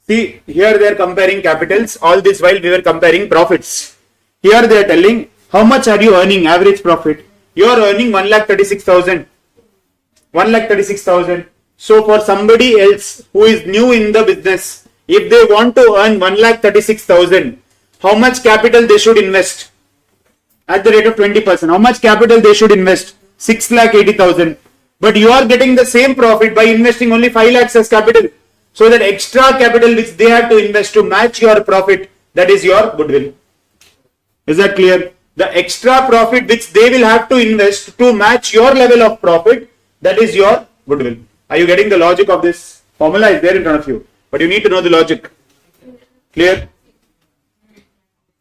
See, here they are comparing capitals. All this while we were comparing profits. Here they are telling how much are you earning average profit. You are earning 1,36,000. 1,36,000. So for somebody else who is new in the business, if they want to earn 1,36,000, how much capital they should invest? At the rate of 20%. How much capital they should invest? 6,80,000. But you are getting the same profit by investing only 5 lakhs as capital. So that extra capital which they have to invest to match your profit, that is your goodwill. Is that clear? The extra profit which they will have to invest to match your level of profit, that is your goodwill. Are you getting the logic of this? Formula is there in front of you, but you need to know the logic. Clear?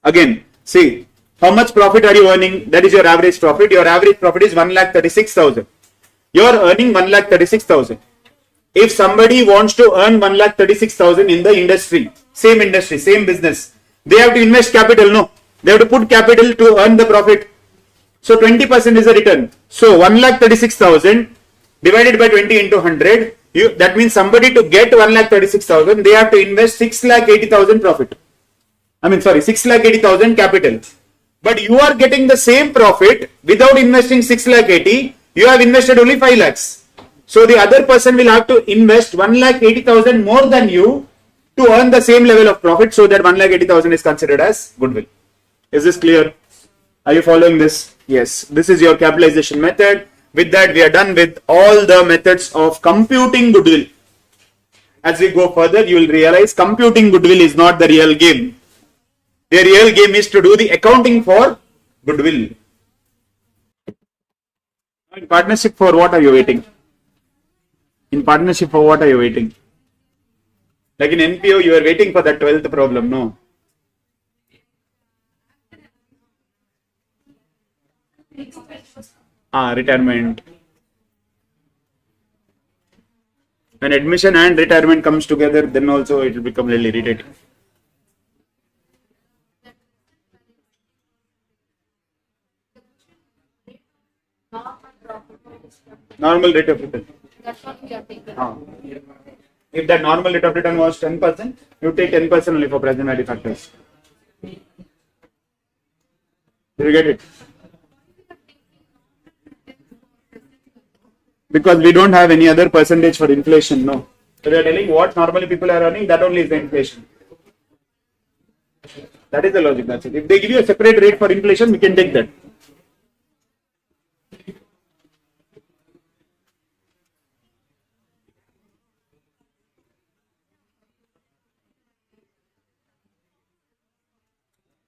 Again, see, how much profit are you earning? That is your average profit. Your average profit is 1,36,000. You are earning 1,36,000. If somebody wants to earn 1,36,000 in the industry, same business, they have to invest capital, no? They have to put capital to earn the profit. So 20% is the return. So 1,36,000 divided by 20 into 100, that means somebody to get 1,36,000, they have to invest 6,80,000 profit. 6,80,000 capital. But you are getting the same profit without investing 6,80,000. You have invested only 5 lakhs. So the other person will have to invest 1,80,000 more than you to earn the same level of profit. So that 1,80,000 is considered as goodwill. Is this clear? Are you following this? Yes. This is your capitalization method. With that, we are done with all the methods of computing goodwill. As we go further, you will realize computing goodwill is not the real game. The real game is to do the accounting for goodwill. In partnership, for what are you waiting? In partnership, for what are you waiting? Like in NPO, you are waiting for that 12th problem, no? Retirement. When admission and retirement comes together, then also it will become really irritating. Normal rate of return. That's what we are taking. If that normal rate of return was 10%, you take 10% only for present value factors. Do you get it? Because we don't have any other percentage for inflation, no. So we are telling what normally people are earning, that only is the inflation. That is the logic, that's it. If they give you a separate rate for inflation, we can take that.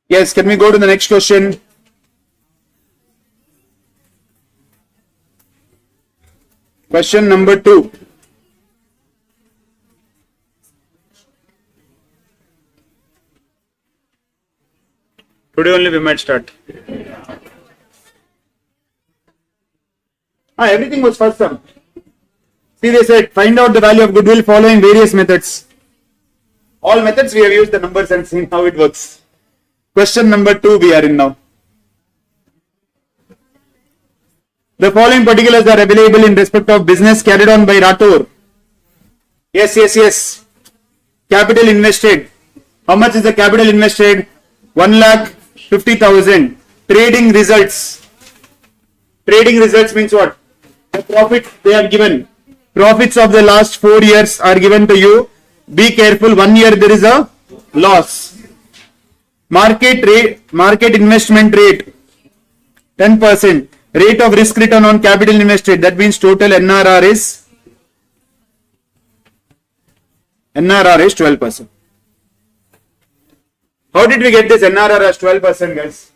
Yes, can we go to the next question? Question number 2. Today only we might start. Everything was first sum. See, they said find out the value of goodwill following various methods. All methods we have used the numbers and seen how it works. Question number 2 we are in now. The following particulars are available in respect of business carried on by Rathore. Yes. Capital invested. How much is the capital invested? 1,50,000. Trading results. Trading results means what? The profit they have given. Profits of the last 4 years are given to you. Be careful, 1 year there is a loss. Market investment rate 10%. Rate of risk return on capital invested, that means total NRR is 12%. How did we get this NRR as 12%, guys?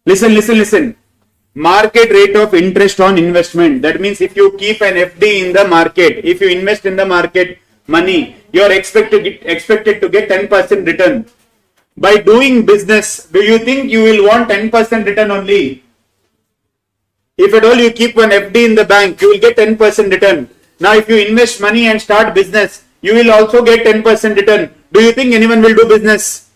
Listen. Market rate of interest on investment. That means if you keep an FD in the market, if you invest in the market money, you are expected to get 10% return. By doing business, do you think you will want 10% return only? If at all you keep one FD in the bank, you will get 10% return. Now if you invest money and start business, you will also get 10% return. Do you think anyone will do business?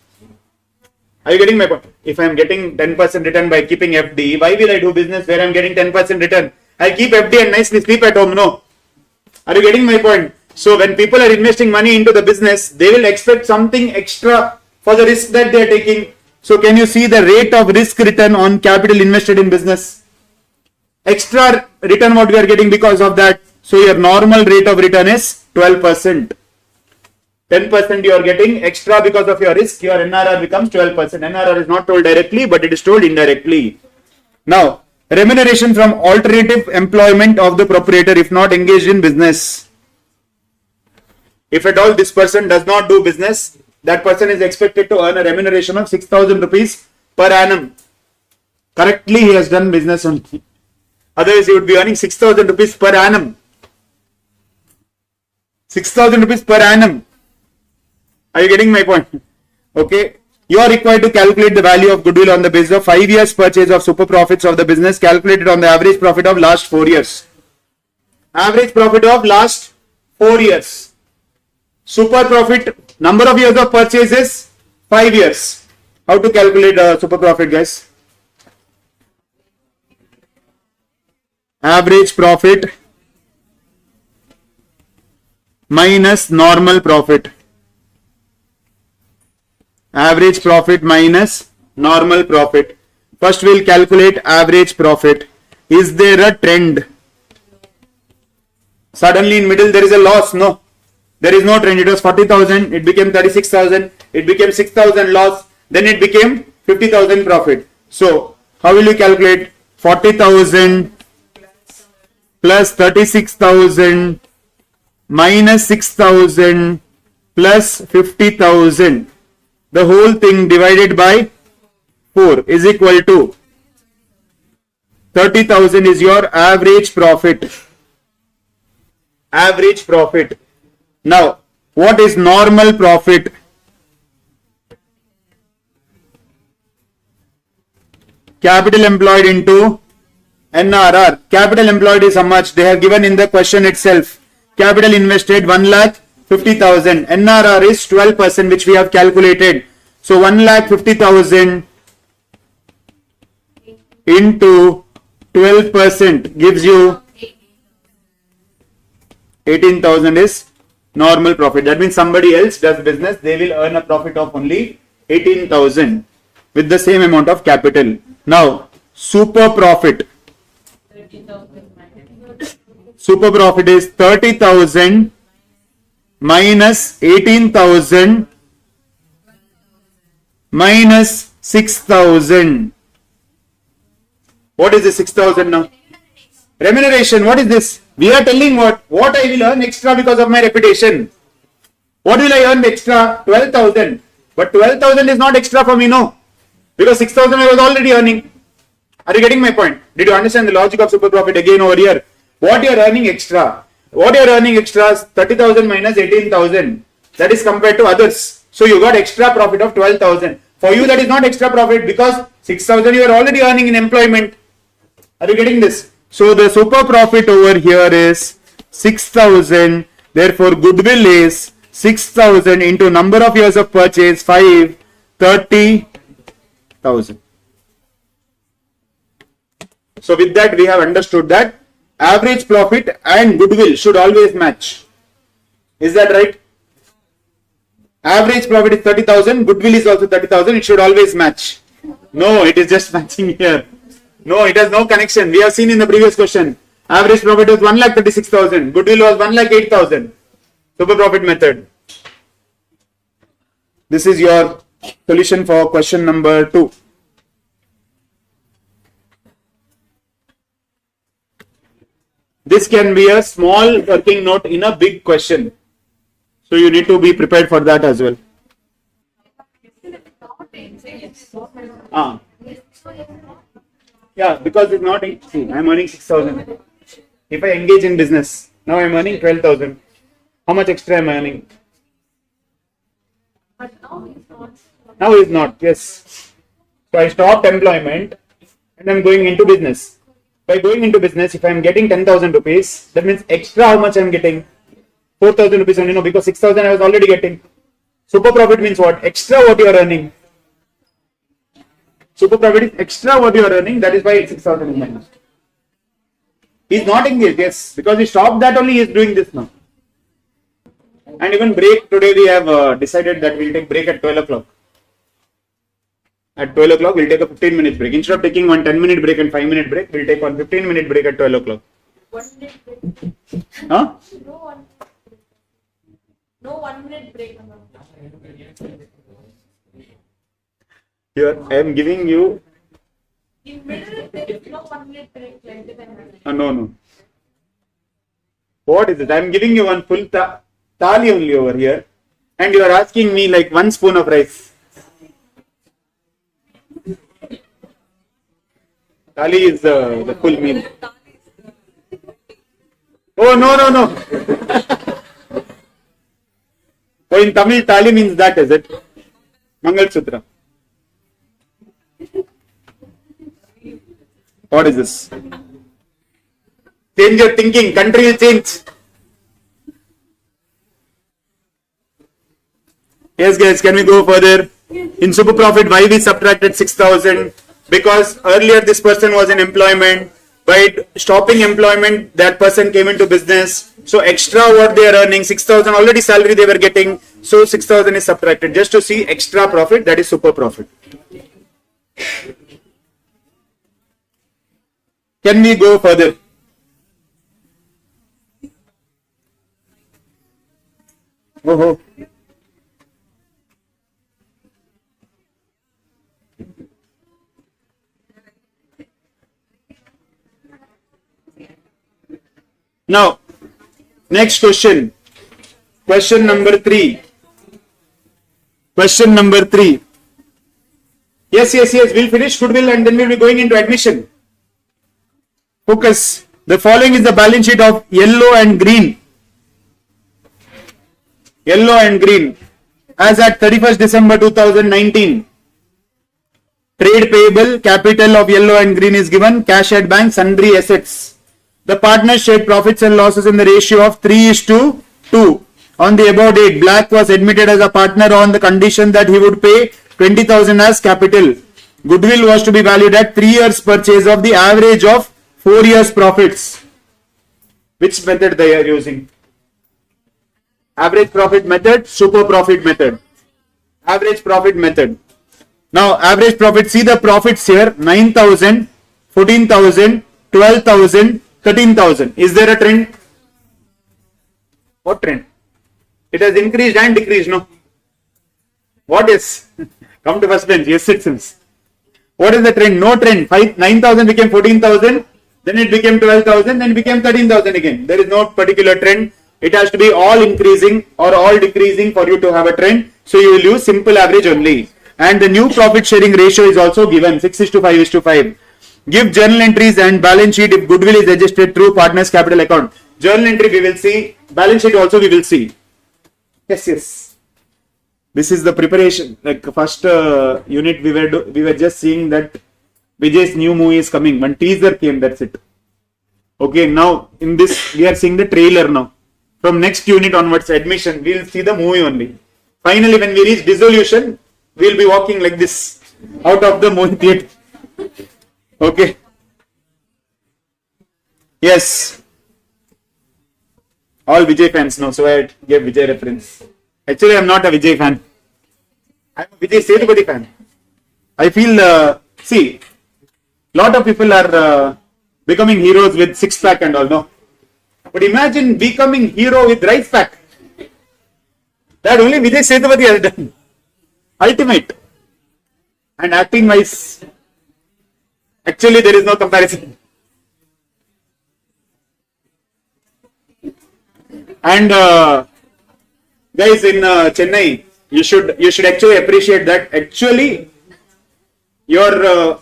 Are you getting my point? If I am getting 10% return by keeping FD, why will I do business where I am getting 10% return? I'll keep FD and nicely sleep at home, no? Are you getting my point? So when people are investing money into the business, they will expect something extra for the risk that they are taking. So can you see the rate of risk return on capital invested in business? Extra return what we are getting because of that. So your normal rate of return is 12%. 10% you are getting extra because of your risk, your NRR becomes 12%. NRR is not told directly, but it is told indirectly. Now, remuneration from alternative employment of the proprietor if not engaged in business. If at all this person does not do business, that person is expected to earn a remuneration of 6,000 rupees per annum. Correctly, he has done business only. Otherwise, he would be earning 6,000 rupees per annum. 6,000 rupees per annum. Are you getting my point? Okay. You are required to calculate the value of goodwill on the basis of 5 years purchase of super profits of the business calculated on the average profit of last 4 years. Average profit of last 4 years. Super profit, number of years of purchase is 5 years. How to calculate super profit, guys? Average profit minus normal profit. Average profit minus normal profit. First we'll calculate average profit. Is there a trend? Suddenly in middle there is a loss? No. There is no trend. It was 40,000. It became 36,000. It became 6,000 loss. Then it became 50,000 profit. So how will you calculate? 40,000 plus 36,000 minus 6,000 plus 50,000. The whole thing divided by 4 is equal to 30,000 is your average profit. Average profit. Now, what is normal profit? Capital employed into NRR. Capital employed is how much? They have given in the question itself. Capital invested 1,50,000. NRR is 12%, which we have calculated. So 1,50,000 into 12% gives you 18,000 is normal profit. That means somebody else does business, they will earn a profit of only 18,000 with the same amount of capital. Now, super profit. Super profit is 30,000 minus 18,000 minus 6,000. What is the 6,000 now? Remuneration. What is this? We are telling what I will earn extra because of my reputation. What will I earn extra? 12,000. But 12,000 is not extra for me, no. Because 6,000 I was already earning. Are you getting my point? Did you understand the logic of super profit again over here? What you are earning extra? What you are earning extra is 30,000 minus 18,000. That is compared to others. So you got extra profit of 12,000. For you, that is not extra profit because 6,000 you are already earning in employment. Are you getting this? So the super profit over here is 6,000. Therefore, goodwill is 6,000 into number of years of purchase 5, 30,000. So with that, we have understood that average profit and goodwill should always match. Is that right? Average profit is 30,000, goodwill is also 30,000. It should always match. No, it is just matching here. No, it has no connection. We have seen in the previous question. Average profit was 1,36,000. Goodwill was 1,08,000. Super profit method. This is your solution for question number 2. This can be a small working note in a big question. So you need to be prepared for that as well. Yeah, because it's not, see, I'm earning 6,000. If I engage in business, now I'm earning 12,000. How much extra am I earning? Now it's not, yes. So I stopped employment and I'm going into business. By going into business, if I'm getting 10,000 rupees, that means extra how much I'm getting? 4,000 rupees only, no, because 6,000 I was already getting. Super profit means what? Extra what you are earning. Super profit is extra what you are earning, that is why it's 6,000 in minus. He is not engaged, yes, because he stopped that only, he is doing this now. And even break, today we have decided that we'll take break at 12 o'clock. At 12 o'clock, we'll take a 15-minute break. Instead of taking one 10-minute break and 5-minute break, we'll take one 15-minute break at 12 o'clock. 1 minute break. Huh? No 1 minute break. Here, I am giving you. In middle, there is no 1 minute break. No. What is it? I am giving you one full thali only over here. And you are asking me like 1 spoon of rice. Thali is the full meal. Oh, no. So in Tamil, thali means that, is it? Mangal Sutra. What is this? Change your thinking. Country will change. Yes, guys, can we go further? In super profit, why we subtracted 6,000? Because earlier this person was in employment. By stopping employment, that person came into business. So extra what they are earning, 6,000 already salary they were getting. So 6,000 is subtracted just to see extra profit, that is super profit. Can we go further? Oh. Now, next question. Question number 3. Question number 3. Yes, we'll finish goodwill and then we'll be going into admission. Focus. The following is the balance sheet of yellow and green. Yellow and green. As at 31st December 2019. Trade payable, capital of yellow and green is given, cash at bank, sundry assets. The partners shared profits and losses in the ratio of 3:2. On the above date, Black was admitted as a partner on the condition that he would pay 20,000 as capital. Goodwill was to be valued at 3 years purchase of the average of 4 years profits. Which method they are using? Average profit method, super profit method. Average profit method. Now, average profit, see the profits here, 9,000, 14,000, 12,000, 13,000. Is there a trend? What trend? It has increased and decreased, no? What is? Come to first bench. Yes, it seems. What is the trend? No trend. 9,000 became 14,000, then it became 12,000, then it became 13,000 again. There is no particular trend. It has to be all increasing or all decreasing for you to have a trend. So you will use simple average only. And the new profit sharing ratio is also given 6:5:5. Give journal entries and balance sheet if goodwill is adjusted through partners capital account. Journal entry we will see. Balance sheet also we will see. Yes. This is the preparation. Like first unit, we were just seeing that Vijay's new movie is coming. One teaser came. That's it. Okay. Now in this, we are seeing the trailer now. From next unit onwards, admission, we'll see the movie only. Finally, when we reach dissolution, we'll be walking like this out of the movie theater. Okay. Yes. All Vijay fans know, so I gave Vijay reference. Actually, I'm not a Vijay fan. I'm a Vijay Sethupathi fan. I feel, see, lot of people are becoming heroes with six-pack and all, no? But imagine becoming hero with rice pack. That only Vijay Sethupathi has done. Ultimate. And acting wise, actually there is no comparison. And guys in Chennai, you should actually appreciate that. Actually, your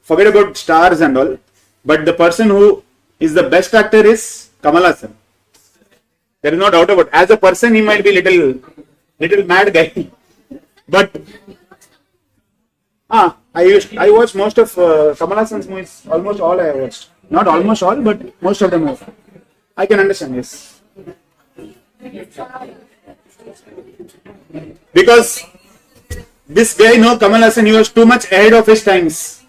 forget about stars and all, but the person who is the best actor is Kamal Haasan. There is no doubt about it. As a person, he might be little mad guy, but I watched most of Kamal Haasan's movies. Almost all I watched. Not almost all, but most of them. I can understand. Yes. Because this guy, no, Kamal Haasan, he was too much ahead of his times.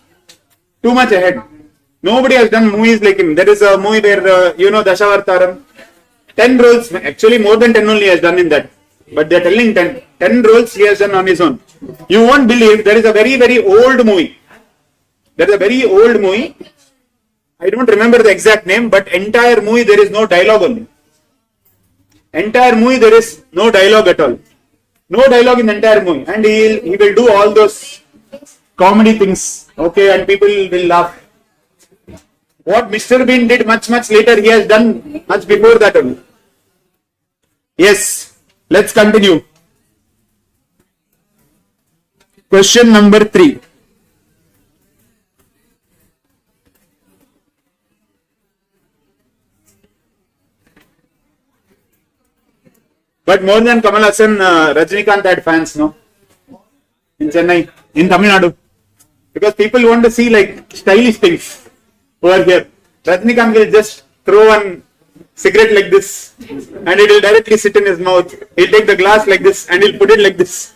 Too much ahead. Nobody has done movies like him. There is a movie where, Dashavartharam. 10 roles, actually more than 10 only he has done in that. But they are telling 10 roles he has done on his own. You won't believe, there is a very, very old movie. There is a very old movie. I don't remember the exact name, but entire movie there is no dialogue only. Entire movie there is no dialogue at all. No dialogue in the entire movie. And he will do all those comedy things. Okay, and people will laugh. What Mr. Bean did much later, he has done much before that only. Yes, let's continue. Question number 3. But more than Kamal Haasan, Rajinikanth had fans, no? In Chennai, in Tamil Nadu. Because people want to see like stylish things over here. Rajinikanth will just throw one cigarette like this and it will directly sit in his mouth. He'll take the glass like this and he'll put it like this.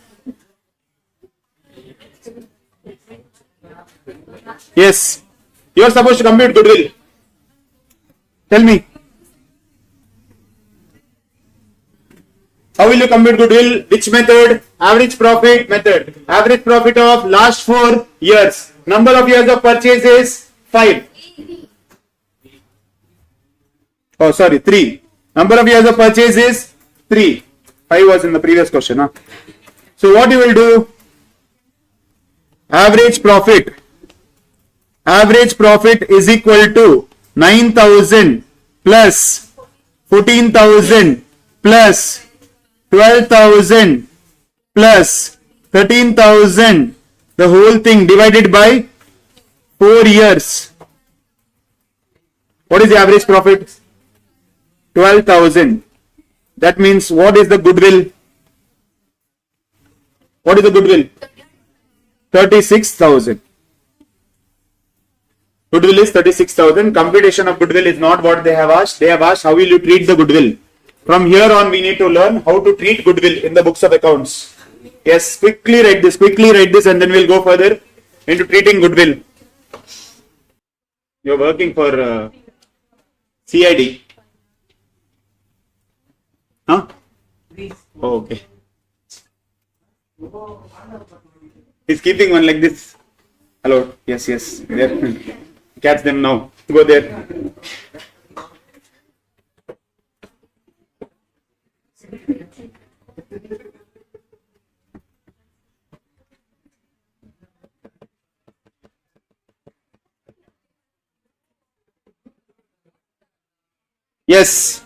Yes. You are supposed to compute goodwill. Tell me. How will you compute goodwill? Which method? Average profit method. Average profit of last 4 years. Number of years of purchase is 5. Oh, sorry, 3. Number of years of purchase is 3. 5 was in the previous question. Huh? So what you will do? Average profit. Average profit is equal to 9,000 plus 14,000 plus 12,000 plus 13,000, the whole thing divided by 4 years. What is the average profit? 12,000. That means what is the goodwill? What is the goodwill? 36,000. Goodwill is 36,000. Computation of goodwill is not what they have asked. They have asked how will you treat the goodwill. From here on, we need to learn how to treat goodwill in the books of accounts. Yes, quickly write this, and then we'll go further into treating goodwill. You're working for CID. Huh? Oh, okay. He's keeping one like this. Hello. Yes. There. Catch them now. Go there. Yes.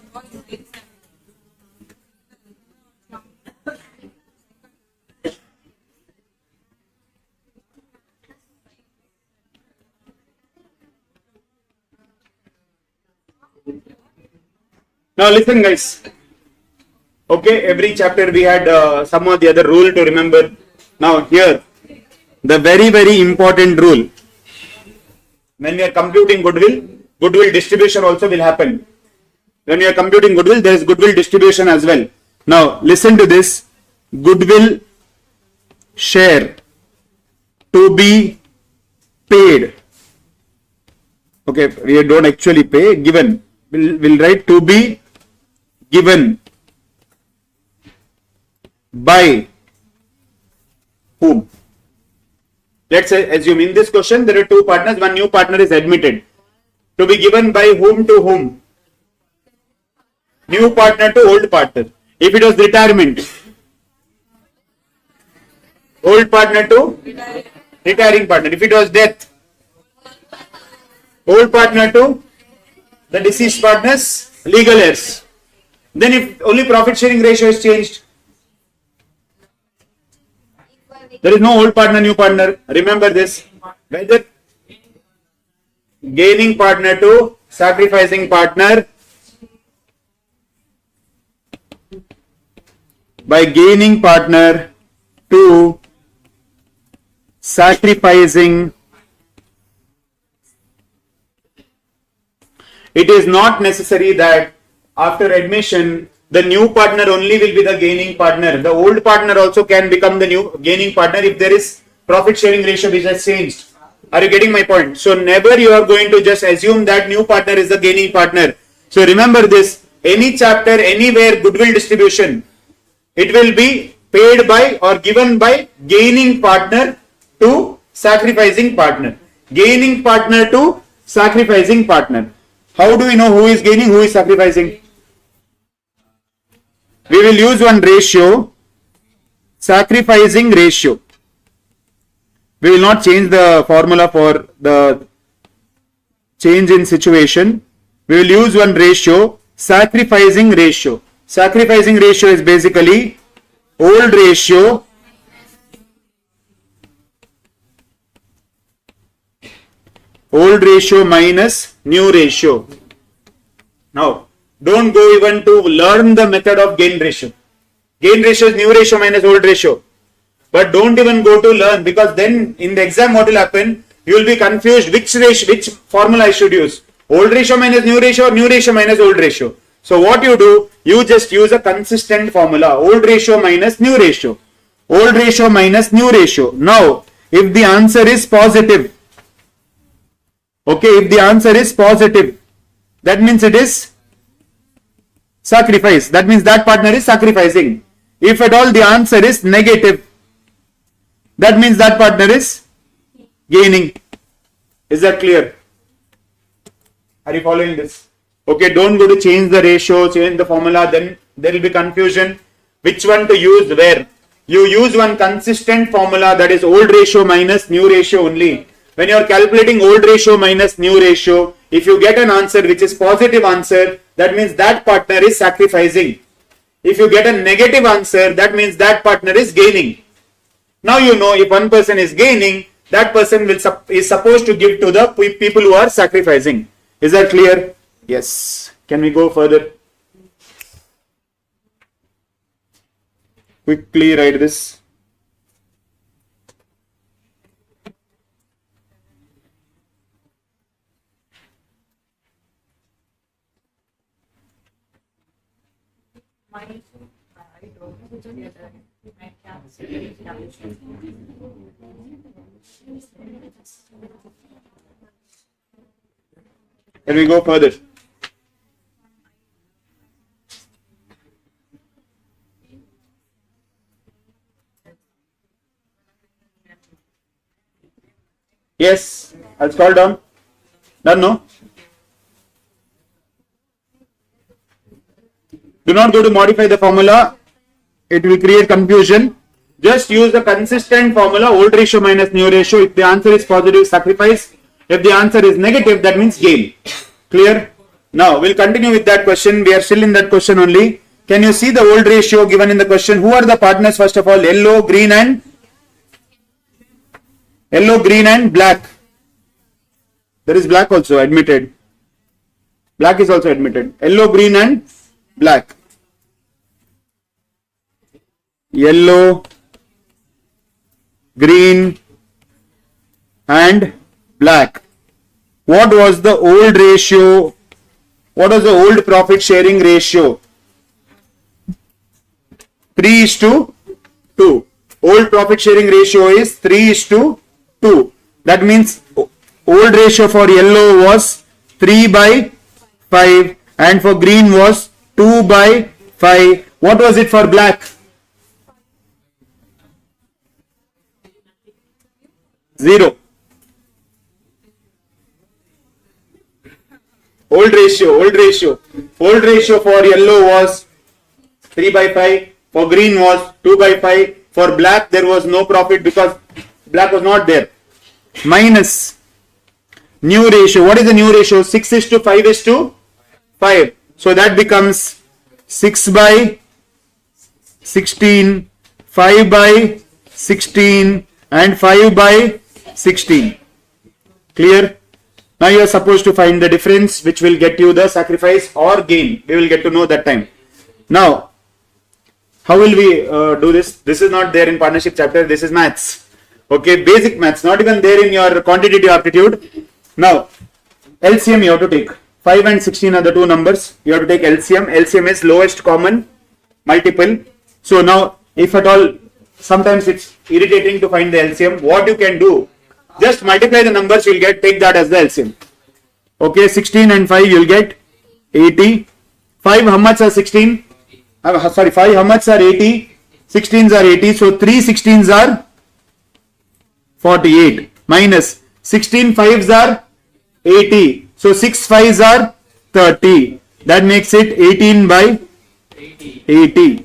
Now listen, guys. Okay, every chapter we had some or the other rule to remember. Now here, the very important rule. When we are computing goodwill distribution also will happen. When we are computing goodwill, there is goodwill distribution as well. Now listen to this. Goodwill share to be paid. Okay, we don't actually pay, given. We'll write to be given by whom? Let's say, assume in this question there are two partners, one new partner is admitted. To be given by whom to whom? New partner to old partner. If it was retirement, old partner to retiring partner. If it was death, old partner to the deceased partner's legal heirs. Then if only profit sharing ratio is changed, there is no old partner, new partner. Remember this. Whether gaining partner to sacrificing partner, by gaining partner to sacrificing, it is not necessary that after admission the new partner only will be the gaining partner. The old partner also can become the new gaining partner if there is profit sharing ratio which has changed. Are you getting my point? So never you are going to just assume that new partner is the gaining partner. So remember this, any chapter, anywhere goodwill distribution, it will be paid by or given by gaining partner to sacrificing partner. Gaining partner to sacrificing partner. How do we know who is gaining, who is sacrificing? We will use one ratio, sacrificing ratio. We will not change the formula for the change in situation. We will use one ratio, sacrificing ratio. Sacrificing ratio is basically old ratio minus new ratio. Now, don't go even to learn the method of gain ratio. Gain ratio is new ratio minus old ratio. But don't even go to learn, because then in the exam what will happen, you will be confused which formula I should use. Old ratio minus new ratio or new ratio minus old ratio. So what you do, you just use a consistent formula. Old ratio minus new ratio. Old ratio minus new ratio. Now, if the answer is positive, okay, if the answer is positive, that means it is sacrifice. That means that partner is sacrificing. If at all the answer is negative, that means that partner is gaining. Is that clear? Are you following this? Okay, don't go to change the ratio, change the formula, then there will be confusion. Which one to use where? You use one consistent formula, that is old ratio minus new ratio only. When you are calculating old ratio minus new ratio, if you get an answer which is positive answer, that means that partner is sacrificing. If you get a negative answer, that means that partner is gaining. Now you know if one person is gaining, that person is supposed to give to the people who are sacrificing. Is that clear? Yes. Can we go further? Quickly write this. Can we go further? Yes, I'll scroll down. Done, no? Do not go to modify the formula. It will create confusion. Just use the consistent formula, old ratio minus new ratio. If the answer is positive, sacrifice. If the answer is negative, that means gain. Clear? Now, we'll continue with that question. We are still in that question only. Can you see the old ratio given in the question? Who are the partners first of all? Yellow, green and black. There is black also admitted. Black is also admitted. Yellow, green and black. yellow, green and black. What was the old ratio? What was the old profit sharing ratio? 3:2. Old profit sharing ratio is 3:2. That means old ratio for yellow was 3/5 and for green was 2/5. What was it for black? 0. Old ratio for yellow was 3/5, for green was 2/5, for black there was no profit because black was not there. Minus new ratio. What is the new ratio? 6:5:5. So that becomes 6/16, 5/16 and 5/16. Clear? Now you are supposed to find the difference which will get you the sacrifice or gain. We will get to know that time. Now, how will we do this? This is not there in partnership chapter. This is maths. Okay, basic maths, not even there in your quantitative aptitude. Now, LCM you have to take. 5 and 16 are the two numbers. You have to take LCM. LCM is lowest common multiple. So now, if at all, sometimes it's irritating to find the LCM. What you can do, just multiply the numbers, you'll get, take that as the LCM. Okay, 16 and 5, you'll get 80. 5, how much are 16? 5, how much are 80? 16s are 80. So 3 16s are 48. Minus 16 5s are 80. So 6 5s are 30. That makes it 18/80.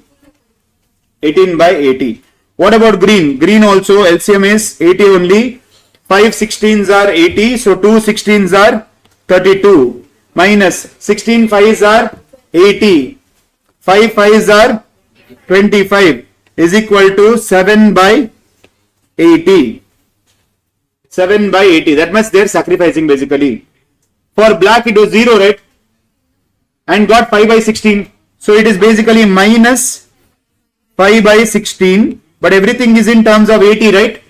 18/80. What about green? Green also LCM is 80 only. 5 16s are 80. So 2 16s are 32. Minus 16 5s are 80. 5 5s are 25 is equal to 7/80. 7/80. That much they're sacrificing basically. For black it was 0, right? And got 5/16. So it is basically minus 5/16. But everything is in terms of 80, right?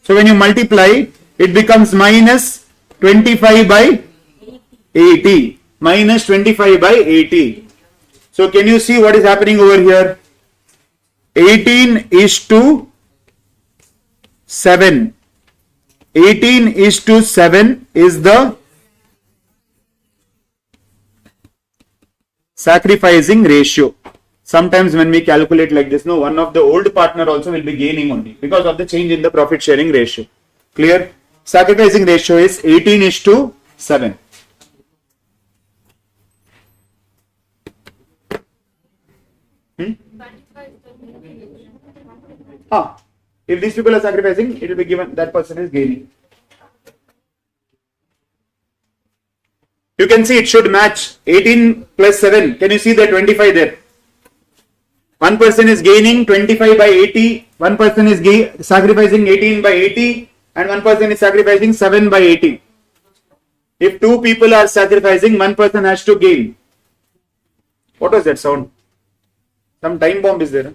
So when you multiply, it becomes minus 25/80. Minus 25/80. So can you see what is happening over here? 18:7. 18:7 is the sacrificing ratio. Sometimes when we calculate like this, no, one of the old partner also will be gaining only because of the change in the profit sharing ratio. Clear? Sacrificing ratio is 18:7. If these people are sacrificing, it will be given that person is gaining. You can see it should match 18 plus 7. Can you see the 25 there? One person is gaining 25/80. One person is sacrificing 18/80. And one person is sacrificing 7/80. If two people are sacrificing, one person has to gain. What was that sound? Some time bomb is there.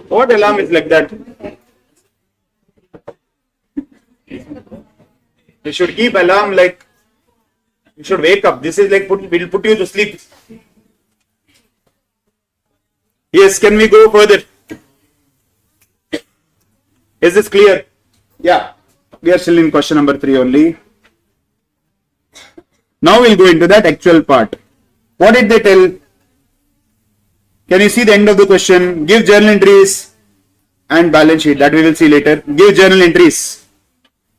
What alarm is like that? You should keep alarm like you should wake up. This is like will put you to sleep. Yes, can we go further? Is this clear? Yeah, we are still in question number 3 only. Now we'll go into that actual part. What did they tell? Can you see the end of the question? Give journal entries and balance sheet. That we will see later. Give journal entries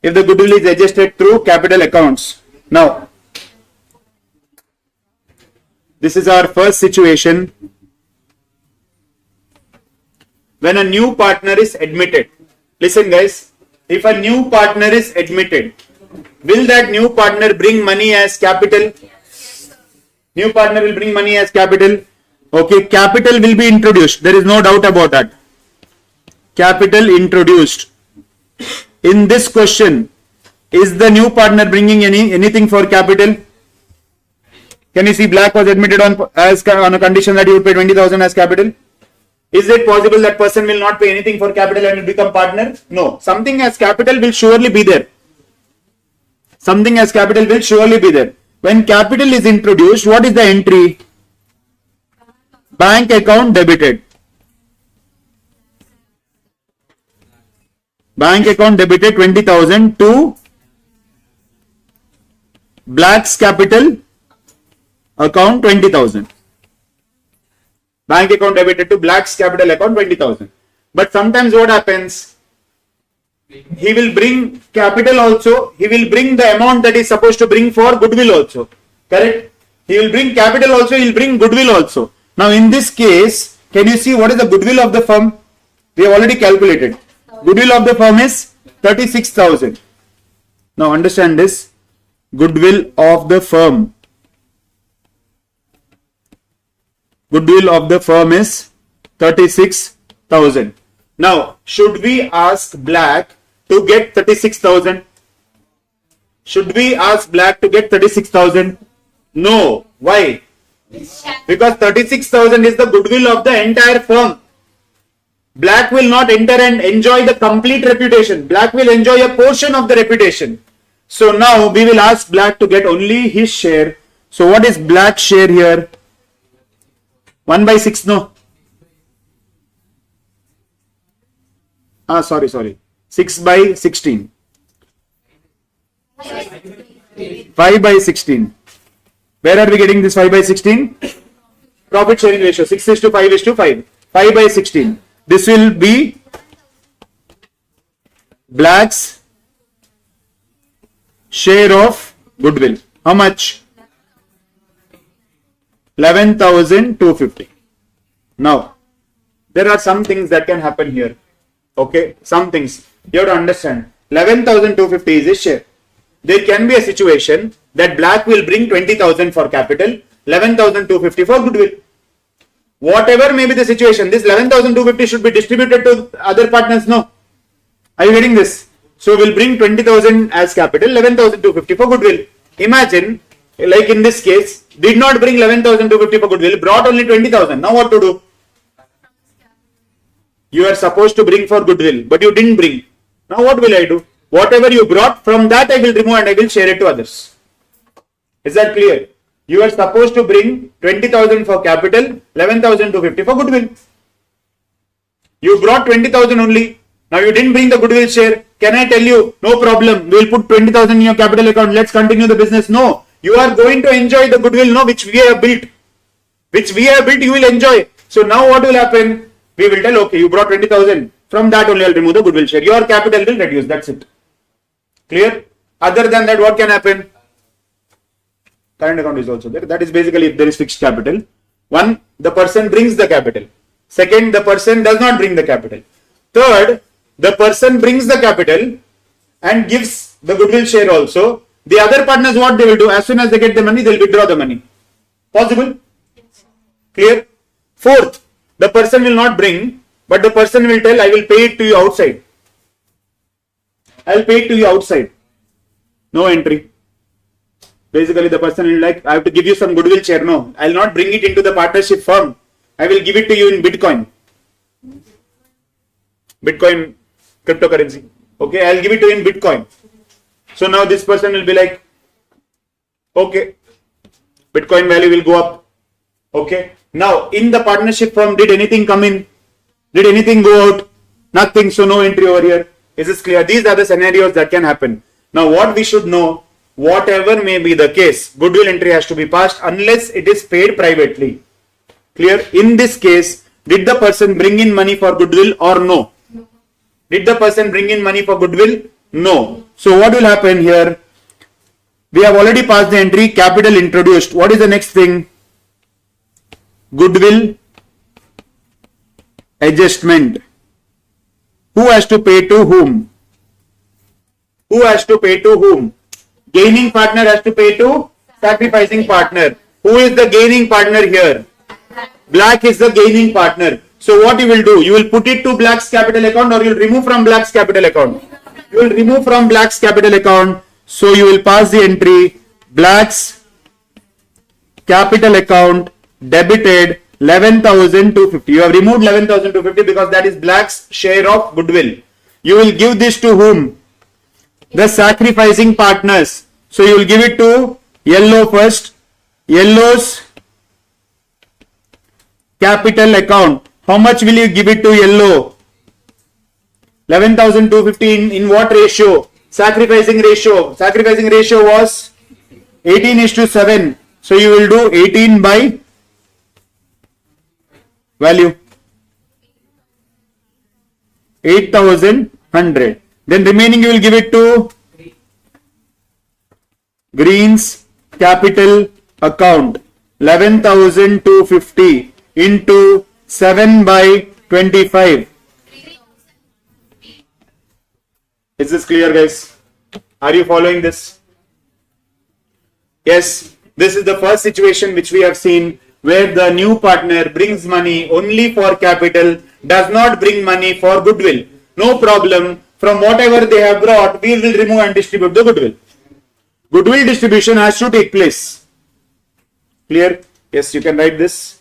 if the goodwill is adjusted through capital accounts. Now, this is our first situation. When a new partner is admitted. Listen guys, if a new partner is admitted, will that new partner bring money as capital? New partner will bring money as capital. Okay, capital will be introduced. There is no doubt about that. Capital introduced. In this question, Is the new partner bringing anything for capital? Can you see Black was admitted on a condition that he would pay 20,000 as capital? Is it possible that person will not pay anything for capital and will become partner? No. Something as capital will surely be there. Something as capital will surely be there. When capital is introduced, what is the entry? Bank account debited. Bank account debited 20,000 to Black's capital account 20,000. Bank account debited to Black's capital account 20,000. But sometimes what happens? He will bring capital also. He will bring the amount that is supposed to bring for goodwill also. Correct? He will bring capital also. He will bring goodwill also. Now in this case, can you see what is the goodwill of the firm? We have already calculated. Goodwill of the firm is 36,000. Now understand this. Goodwill of the firm. Goodwill of the firm is 36,000. Now, should we ask Black to get 36,000? Should we ask Black to get 36,000? No. Why? Because 36,000 is the goodwill of the entire firm. Black will not enter and enjoy the complete reputation. Black will enjoy a portion of the reputation. So now we will ask Black to get only his share. So what is Black's share here? 1/6, no. Sorry. 6/16. 5/16. Where are we getting this 5/16? Profit sharing ratio 6:5:5. 5/16. This will be Black's share of goodwill. How much? 11,250. Now, there are some things that can happen here. Okay, some things you have to understand. 11,250 is his share. There can be a situation that Black will bring 20,000 for capital, 11,250 for goodwill. Whatever may be the situation, this 11,250 should be distributed to other partners. No. Are you getting this? So we'll bring 20,000 as capital, 11,250 for goodwill. Imagine, like in this case, did not bring 11,250 for goodwill, brought only 20,000. Now what to do? You are supposed to bring for goodwill, but you didn't bring. Now what will I do? Whatever you brought, from that I will remove and I will share it to others. Is that clear? You are supposed to bring 20,000 for capital, 11,250 for goodwill. You brought 20,000 only. Now you didn't bring the goodwill share. Can I tell you, no problem, we will put 20,000 in your capital account, let's continue the business? No. You are going to enjoy the goodwill, no, which we have built. Which we have built, you will enjoy. So now what will happen? We will tell, okay, you brought 20,000. From that only I will remove the goodwill share. Your capital will reduce. That's it. Clear? Other than that, what can happen? Current account is also there. That is basically if there is fixed capital. One, the person brings the capital. Second, the person does not bring the capital. Third, the person brings the capital and gives the goodwill share also. The other partners, what they will do? As soon as they get the money, they will withdraw the money. Possible? Clear? Fourth, the person will not bring, but the person will tell, I will pay it to you outside. I will pay it to you outside. No entry. Basically, the person will like, I have to give you some goodwill share. No, I will not bring it into the partnership firm. I will give it to you in Bitcoin. Bitcoin cryptocurrency. Okay, I will give it to you in Bitcoin. So now this person will be like, okay, Bitcoin value will go up. Okay. Now in the partnership firm, did anything come in? Did anything go out? Nothing. So no entry over here. Is this clear? These are the scenarios that can happen. Now what we should know, whatever may be the case, goodwill entry has to be passed unless it is paid privately. Clear? In this case, did the person bring in money for goodwill or no? Did the person bring in money for goodwill? No. So what will happen here? We have already passed the entry, capital introduced. What is the next thing? Goodwill adjustment. Who has to pay to whom? Who has to pay to whom? Gaining partner has to pay to sacrificing partner. Who is the gaining partner here? Black is the gaining partner. So what you will do? You will put it to Black's capital account or you will remove from Black's capital account? You will remove from Black's capital account. So you will pass the entry Black's capital account debited 11,250. You have removed 11,250 because that is Black's share of goodwill. You will give this to whom? The sacrificing partners. So you will give it to Yellow first. Yellow's capital account. How much will you give it to Yellow? 11,250 in what ratio? Sacrificing ratio. Sacrificing ratio was 18:7. So you will do 18 by value 8,100. Then remaining you will give it to Green's capital account 11,250 into 7 by 25. Is this clear, guys? Are you following this? Yes, this is the first situation which we have seen where the new partner brings money only for capital, does not bring money for goodwill. No problem. From whatever they have brought, we will remove and distribute the goodwill. Goodwill distribution has to take place. Clear? Yes, you can write this.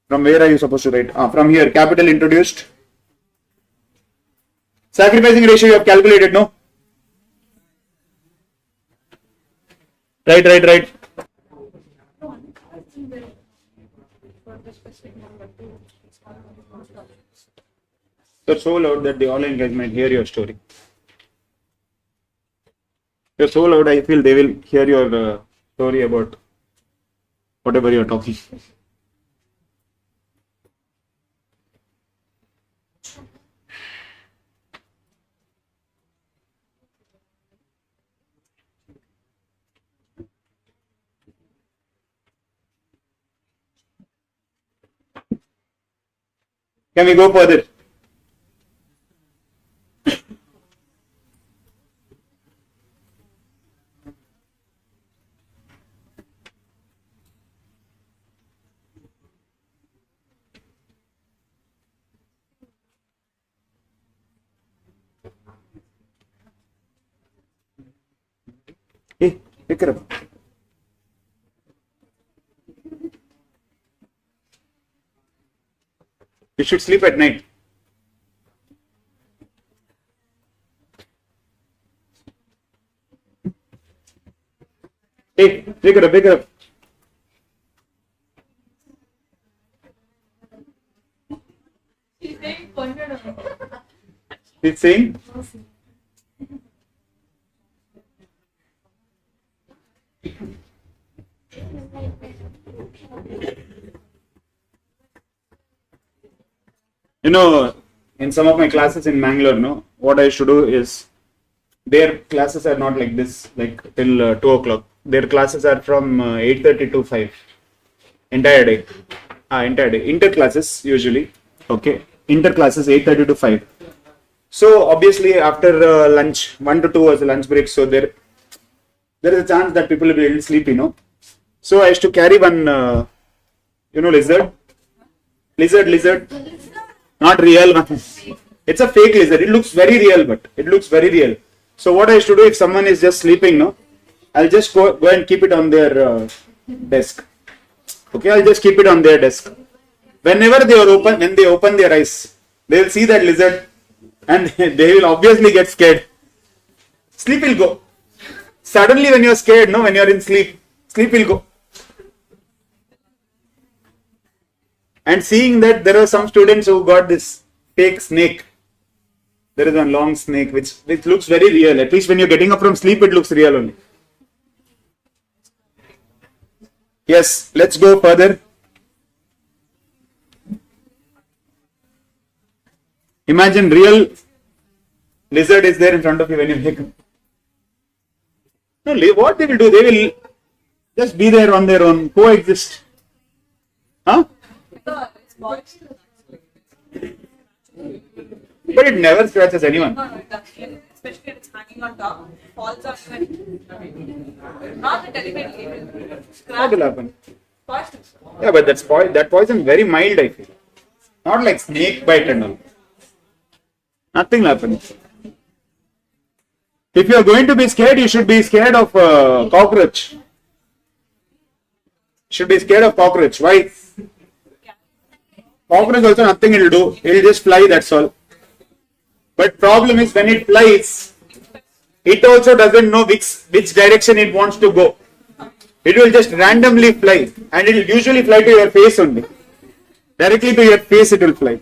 From where are you supposed to write? From here, capital introduced. Sacrificing ratio you have calculated, no? Right. You're so loud that the online guys might hear your story. You're so loud, I feel they will hear your story about whatever you're talking. Can we go further? Hey, pick it up. You should sleep at night. Hey, pick it up. She's saying? You know, in some of my classes in Bangalore, no, what I should do is, their classes are not like this, like till 2 o'clock. Their classes are from 8:30 to 5. Entire day. Entire day. Inter classes usually. Okay. Inter classes 8:30 to 5. So obviously after lunch, 1 to 2 was the lunch break. So there is a chance that people will be a little sleepy, no? So I used to carry one, lizard. Lizard. Not real one. It's a fake lizard. It looks very real, but it looks very real. So what I used to do if someone is just sleeping, no, I'll just go and keep it on their desk. Okay, I'll just keep it on their desk. Whenever when they open their eyes, they will see that lizard and they will obviously get scared. Sleep will go. Suddenly when you're scared, no, when you're in sleep will go. And seeing that there are some students who got this fake snake. There is a long snake which looks very real. At least when you're getting up from sleep, it looks real only. Yes, let's go further. Imagine real lizard is there in front of you when you wake up. No, what they will do, they will just be there on their own, coexist. Huh? But it never scratches anyone. No, it does. Especially if it's hanging on top, falls off and not deliberately. What will happen? Poison. Yeah, but that poison very mild, I feel. Not like snake bite and all. Nothing will happen. If you are going to be scared, you should be scared of cockroach. Should be scared of cockroach. Why? Cockroach also nothing it will do. It will just fly, that's all. But problem is when it flies, it also doesn't know which direction it wants to go. It will just randomly fly, and it will usually fly to your face only. Directly to your face it will fly.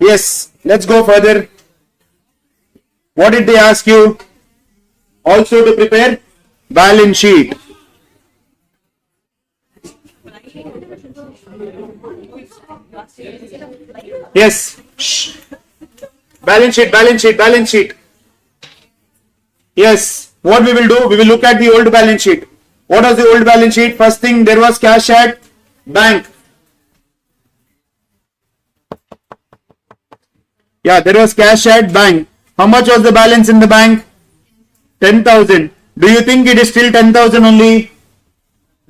Yes, let's go further. What did they ask you? Also to prepare balance sheet. Yes. Shh. Balance sheet, balance sheet, balance sheet. Yes. What we will do? We will look at the old balance sheet. What was the old balance sheet? First thing, there was cash at bank. Yeah, there was cash at bank. How much was the balance in the bank? 10,000. Do you think it is still 10,000 only?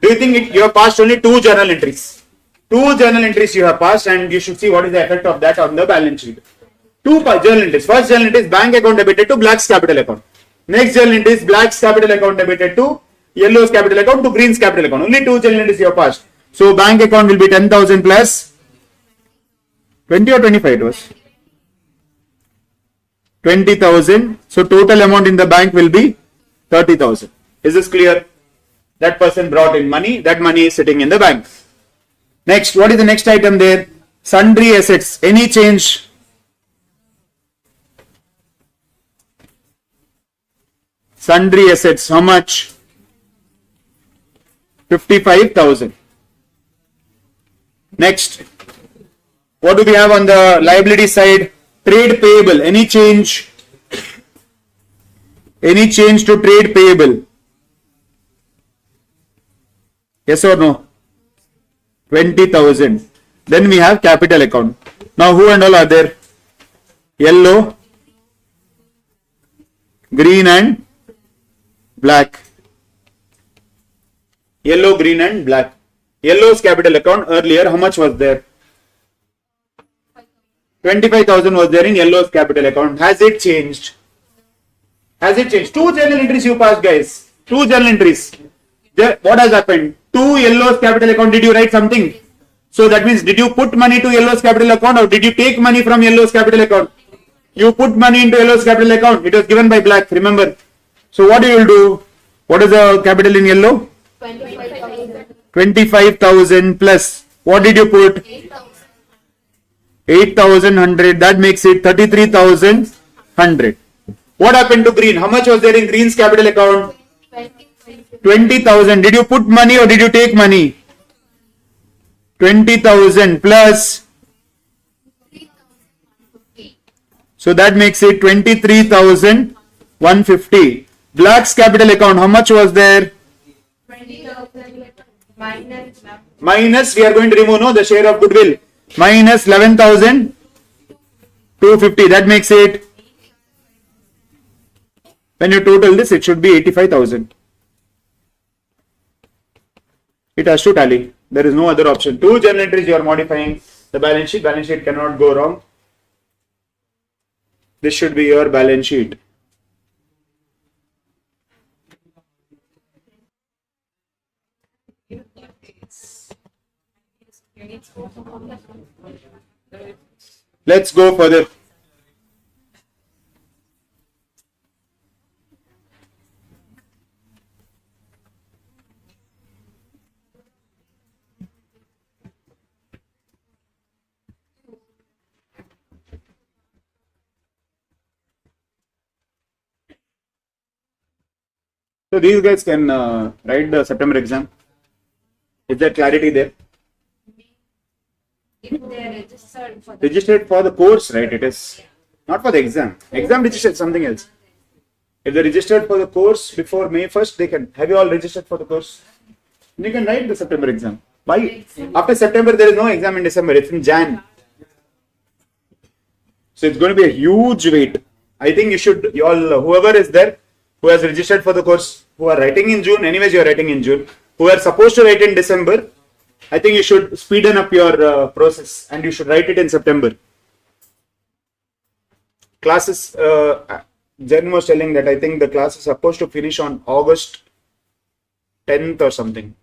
Do you think you have passed only 2 journal entries? 2 journal entries you have passed, and you should see what is the effect of that on the balance sheet. 2 journal entries. First journal entry is bank account debited to Black's capital account. Next journal entry is Black's capital account debited to Yellow's capital account to Green's capital account. Only 2 journal entries you have passed. So bank account will be 10,000 plus 20 or 25 it was. 20,000. So total amount in the bank will be 30,000. Is this clear? That person brought in money. That money is sitting in the bank. Next, what is the next item there? Sundry assets. Any change? Sundry assets. How much? 55,000. Next, what do we have on the liability side? Trade payable. Any change? Any change to trade payable? Yes or no? 20,000. Then we have capital account. Now who and all are there? Yellow, green and black. Yellow, green and black. Yellow's capital account earlier, how much was there? 25,000 was there in Yellow's capital account. Has it changed? Has it changed? 2 journal entries you passed, guys. 2 journal entries. There, what has happened? 2 Yellow's capital account. Did you write something? So that means, did you put money to Yellow's capital account, or did you take money from Yellow's capital account? You put money into Yellow's capital account. It was given by Black, remember. So what you will do? What is the capital in Yellow? 25,000. 25,000 plus. What did you put? 8,100. That makes it 33,100. What happened to Green? How much was there in Green's capital account? 20,000. Did you put money or did you take money? 20,000 plus. So that makes it 23,150. Black's capital account, how much was there? 20,000 minus. Minus, we are going to remove, no, the share of goodwill. Minus 11,250. That makes it, when you total this, it should be 85,000. It has to tally. There is no other option. 2 journal entries you are modifying. The balance sheet cannot go wrong. This should be your balance sheet. Let's go further. So these guys can write the September exam. Is there clarity there? If they are registered for the Registered for the course, right? It is not for the exam. Exam registered something else. If they registered for the course before May 1st, they can. Have you all registered for the course? You can write the September exam. Why? After September, there is no exam in December. It's in Jan. So it's going to be a huge wait. I think you should, you all, whoever is there, who has registered for the course, who are writing in June, anyways you are writing in June, who are supposed to write in December, I think you should speeden up your process and you should write it in September. classes, Jen was telling that I think the class is supposed to finish on August 10th or something.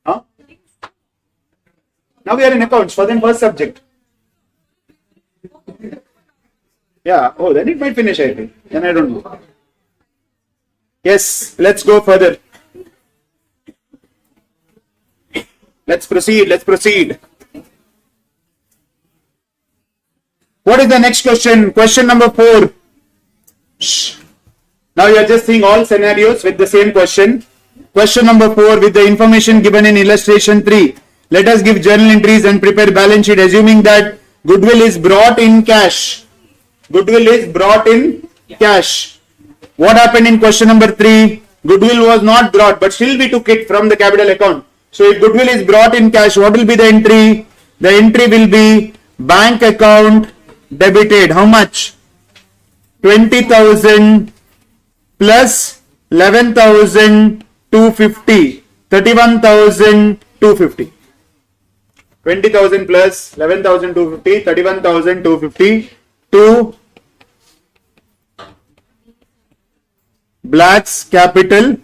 Huh? Now we are in accounts for the first subject. Yeah, oh, then it might finish, I think. Then I don't know. Yes, let's go further. Let's proceed. What is the next question? Question number 4. Shh. Now you are just seeing all scenarios with the same question. Question number 4, with the information given in illustration 3. Let us give journal entries and prepare balance sheet assuming that goodwill is brought in cash. Goodwill is brought in cash. What happened in question number 3? Goodwill was not brought, but still we took it from the capital account. So if goodwill is brought in cash, what will be the entry? The entry will be bank account debited. How much? 20,000 plus 11,250. 31,250. 20,000 plus 11,250. 31,250 to Black's capital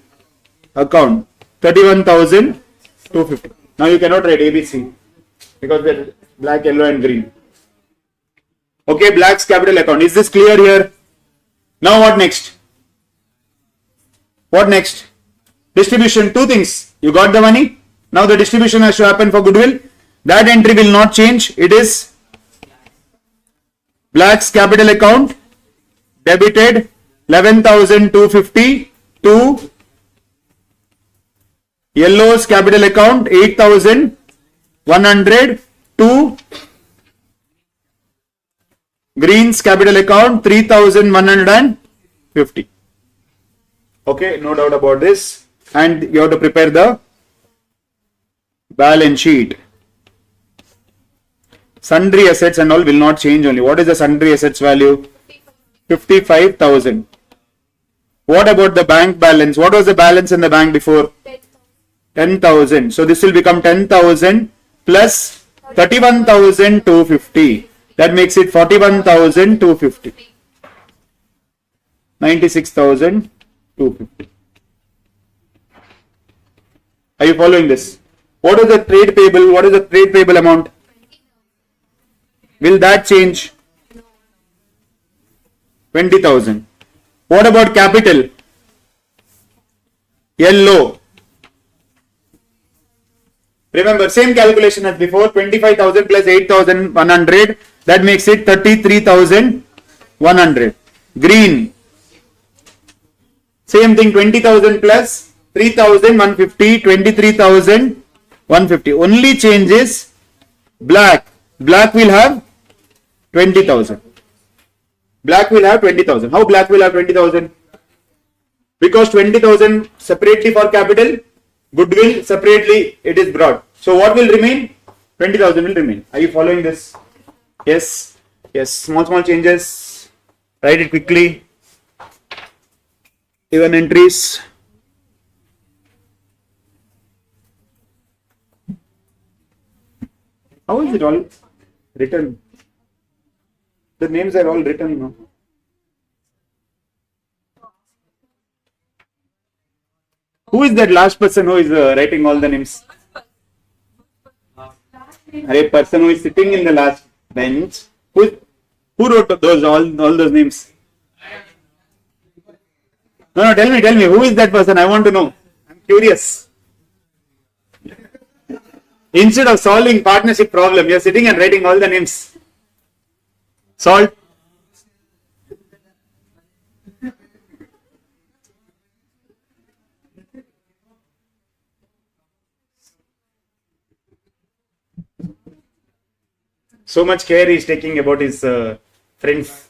account. 31,250. Now you cannot write ABC because they're black, yellow and green. Okay, Black's capital account. Is this clear here? Now what next? What next? Distribution. Two things. You got the money. Now the distribution has to happen for goodwill. That entry will not change. It is Black's capital account debited 11,250 to Yellow's capital account 8,100 to Green's capital account 3,150. Okay, no doubt about this. And you have to prepare the balance sheet. Sundry assets and all will not change only. What is the sundry assets value? 55,000. What about the bank balance? What was the balance in the bank before? 10,000. So this will become 10,000 plus 31,250. That makes it 41,250. 96,250. Are you following this? What is the trade payable? What is the trade payable amount? Will that change? 20,000. What about capital? Yellow. Remember, same calculation as before. 25,000 plus 8,100. That makes it 33,100. Green. Same thing. 20,000 plus 3,150. 23,150. Only changes black. Black will have 20,000. Black will have 20,000. How black will have 20,000? Because 20,000 separately for capital, goodwill separately it is brought. So what will remain? 20,000 will remain. Are you following this? Yes. Yes. Small changes. Write it quickly. Even entries. How is it all written? The names are all written now. Who is that last person who is writing all the names? A person who is sitting in the last bench. Who wrote those all those names? No, tell me. Who is that person? I want to know. I'm curious. Instead of solving partnership problem, you are sitting and writing all the names. Solve. So much care he is taking about his friends.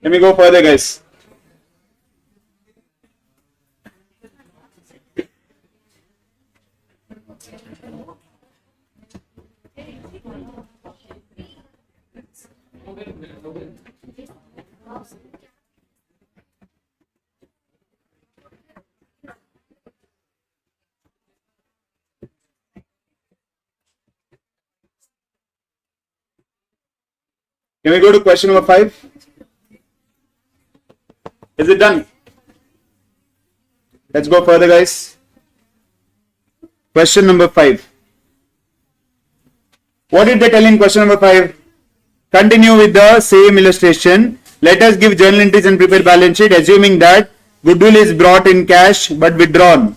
Let me go further, guys. Can we go to question number 5? Is it done? Let's go further, guys. Question number 5. What did they tell in question number 5? Continue with the same illustration. Let us give journal entries and prepare balance sheet, assuming that goodwill is brought in cash but withdrawn.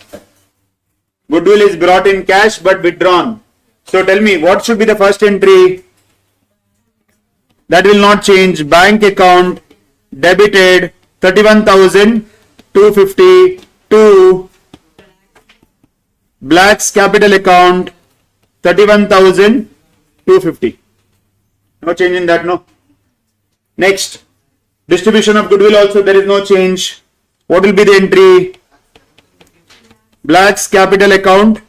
Goodwill is brought in cash but withdrawn. So tell me, what should be the first entry? That will not change. Bank account debited 31,250 to Black's capital account 31,250. No change in that, no. Next, distribution of goodwill also there is no change. What will be the entry? Black's capital account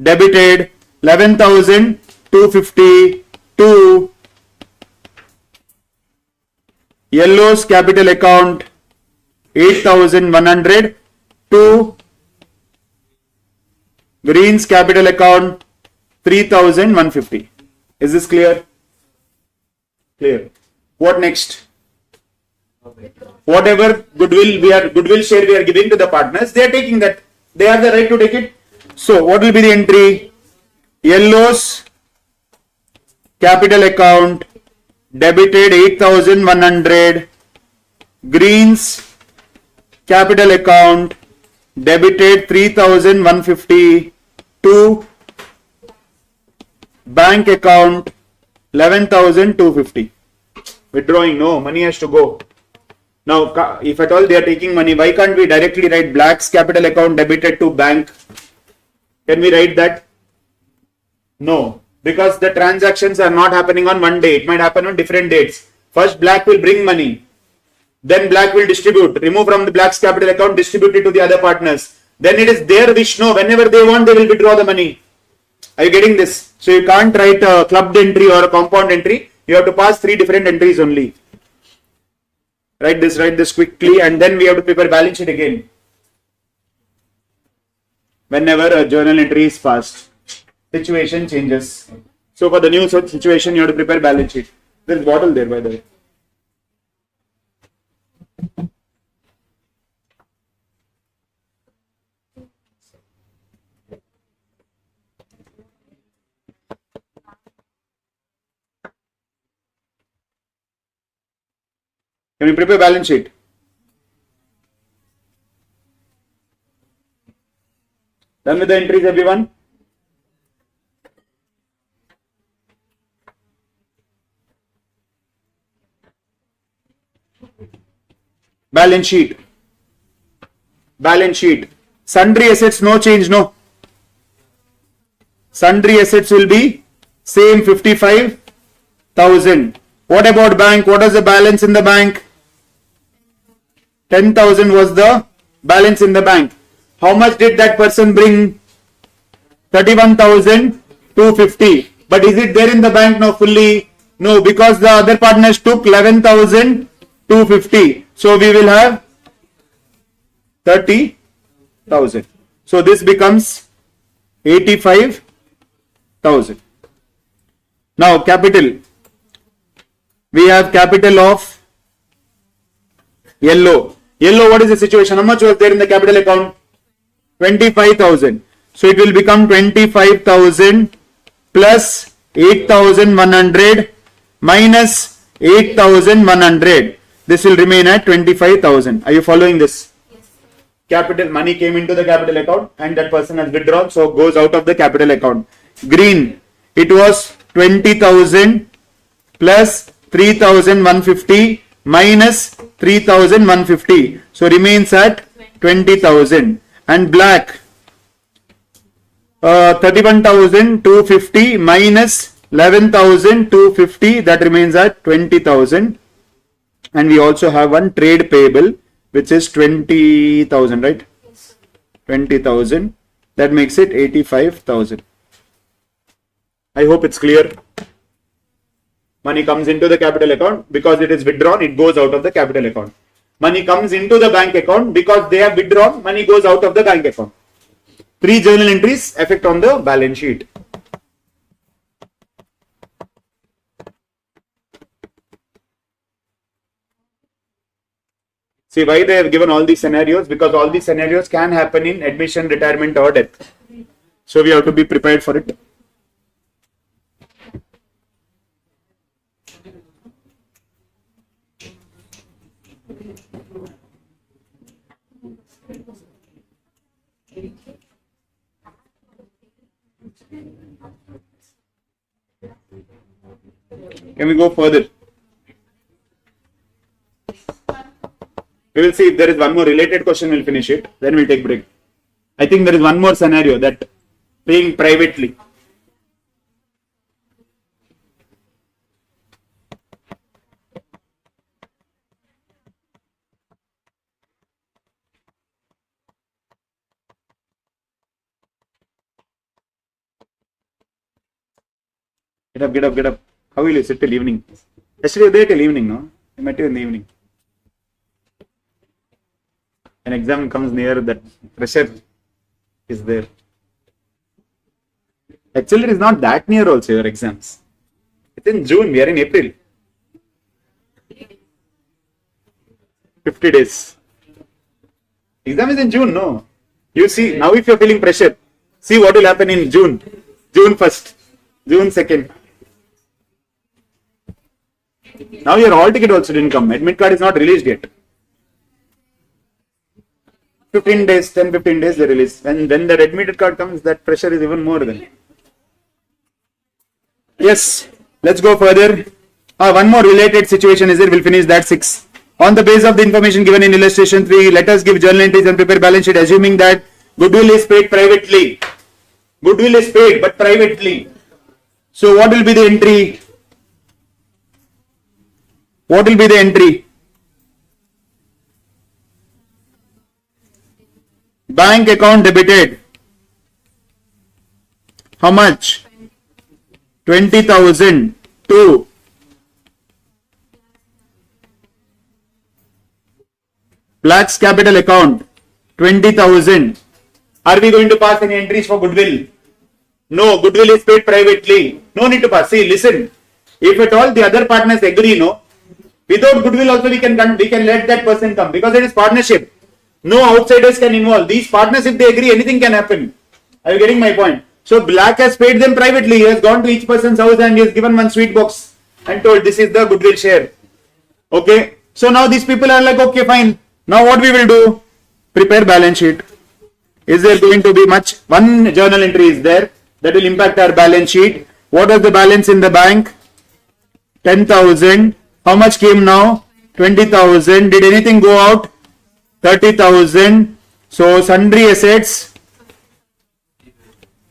debited 11,250 to Yellow's capital account 8,100 to Green's capital account 3,150. Is this clear? Clear. What next? Whatever goodwill share we are giving to the partners, they are taking that. They have the right to take it. So what will be the entry? Yellow's capital account debited 8,100. Green's capital account debited 3,150 to bank account 11,250. Withdrawing, no, money has to go. Now, if at all they are taking money, why can't we directly write Black's capital account debited to bank? Can we write that? No, because the transactions are not happening on one day. It might happen on different dates. First, Black will bring money. Then Black will distribute. Remove from the Black's capital account, distribute it to the other partners. Then it is their wish. No, whenever they want, they will withdraw the money. Are you getting this? So you can't write a clubbed entry or a compound entry. You have to pass 3 different entries only. Write this quickly, and then we have to prepare balance sheet again. Whenever a journal entry is passed, situation changes. So for the new situation, you have to prepare balance sheet. There is bottle there, by the way. Can we prepare balance sheet? Done with the entries, everyone? Balance sheet. Balance sheet. Sundry assets, no change, no. Sundry assets will be same 55,000. What about bank? What is the balance in the bank? 10,000 was the balance in the bank. How much did that person bring? 31,250. But is it there in the bank now fully? No, because the other partners took 11,250. So we will have 30,000. So this becomes 85,000. Now capital. We have capital of Yellow. Yellow, what is the situation? How much was there in the capital account? 25,000. So it will become 25,000 plus 8,100 minus 8,100. This will remain at 25,000. Are you following this? Yes. Capital money came into the capital account and that person has withdrawn, so goes out of the capital account. Green, it was 20,000 plus 3,150 minus 3,150. So remains at 20,000. And black, 31,250 minus 11,250, that remains at 20,000. And we also have one trade payable, which is 20,000, right? Yes. 20,000. That makes it 85,000. I hope it's clear. Money comes into the capital account. Because it is withdrawn, it goes out of the capital account. Money comes into the bank account. Because they have withdrawn, money goes out of the bank account. 3 journal entries affect on the balance sheet. See why they have given all these scenarios? Because all these scenarios can happen in admission, retirement or death. So we have to be prepared for it. Can we go further? We will see if there is one more related question, we'll finish it. Then we'll take break. I think there is one more scenario, that paying privately. Get up. How will you sit till evening? Yesterday you were there till evening, no? I met you in the evening. An exam comes near, that pressure is there. Actually, it is not that near also, your exams. It's in June, we are in April. 50 days. Exam is in June, no? You see, now if you are feeling pressure, see what will happen in June. June 1st, June 2nd. Now your hall ticket also didn't come. Admit card is not released yet. 15 days, 10-15 days they release. And when the admitted card comes, that pressure is even more then. Yes, let's go further. One more related situation is there. We'll finish that 6. On the basis of the information given in illustration 3, let us give journal entries and prepare balance sheet assuming that goodwill is paid privately. Goodwill is paid but privately. So what will be the entry? What will be the entry? Bank account debited. How much? 20,000 to Black's capital account 20,000. Are we going to pass any entries for goodwill? No, goodwill is paid privately. No need to pass. See, listen. If at all the other partners agree, no. Without goodwill also we can let that person come because it is partnership. No outsiders can involve. These partners, if they agree, anything can happen. Are you getting my point? So Black has paid them privately. He has gone to each person's house and he has given one sweet box and told this is the goodwill share. Okay. So now these people are like, okay, fine. Now what we will do? Prepare balance sheet. Is there going to be much? One journal entry is there that will impact our balance sheet. What was the balance in the bank? 10,000. How much came now? 20,000. Did anything go out? 30,000. So sundry assets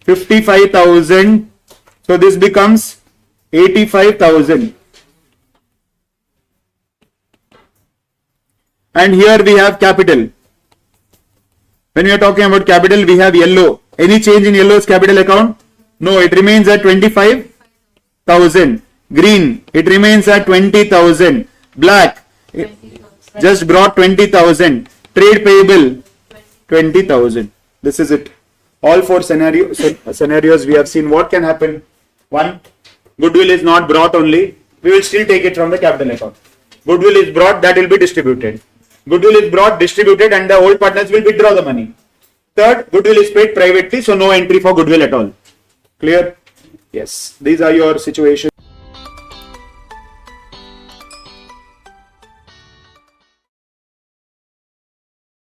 55,000. So this becomes 85,000. And here we have capital. When we are talking about capital, we have yellow. Any change in yellow's capital account? No, it remains at 25,000. Green, it remains at 20,000. Black, just brought 20,000. Trade payable, 20,000. This is it. All 4 scenarios we have seen. What can happen? 1, goodwill is not brought only. We will still take it from the capital account. Goodwill is brought, that will be distributed. Goodwill is brought, distributed, and the old partners will withdraw the money. Third, goodwill is paid privately, so no entry for goodwill at all. Clear? Yes. These are your situations.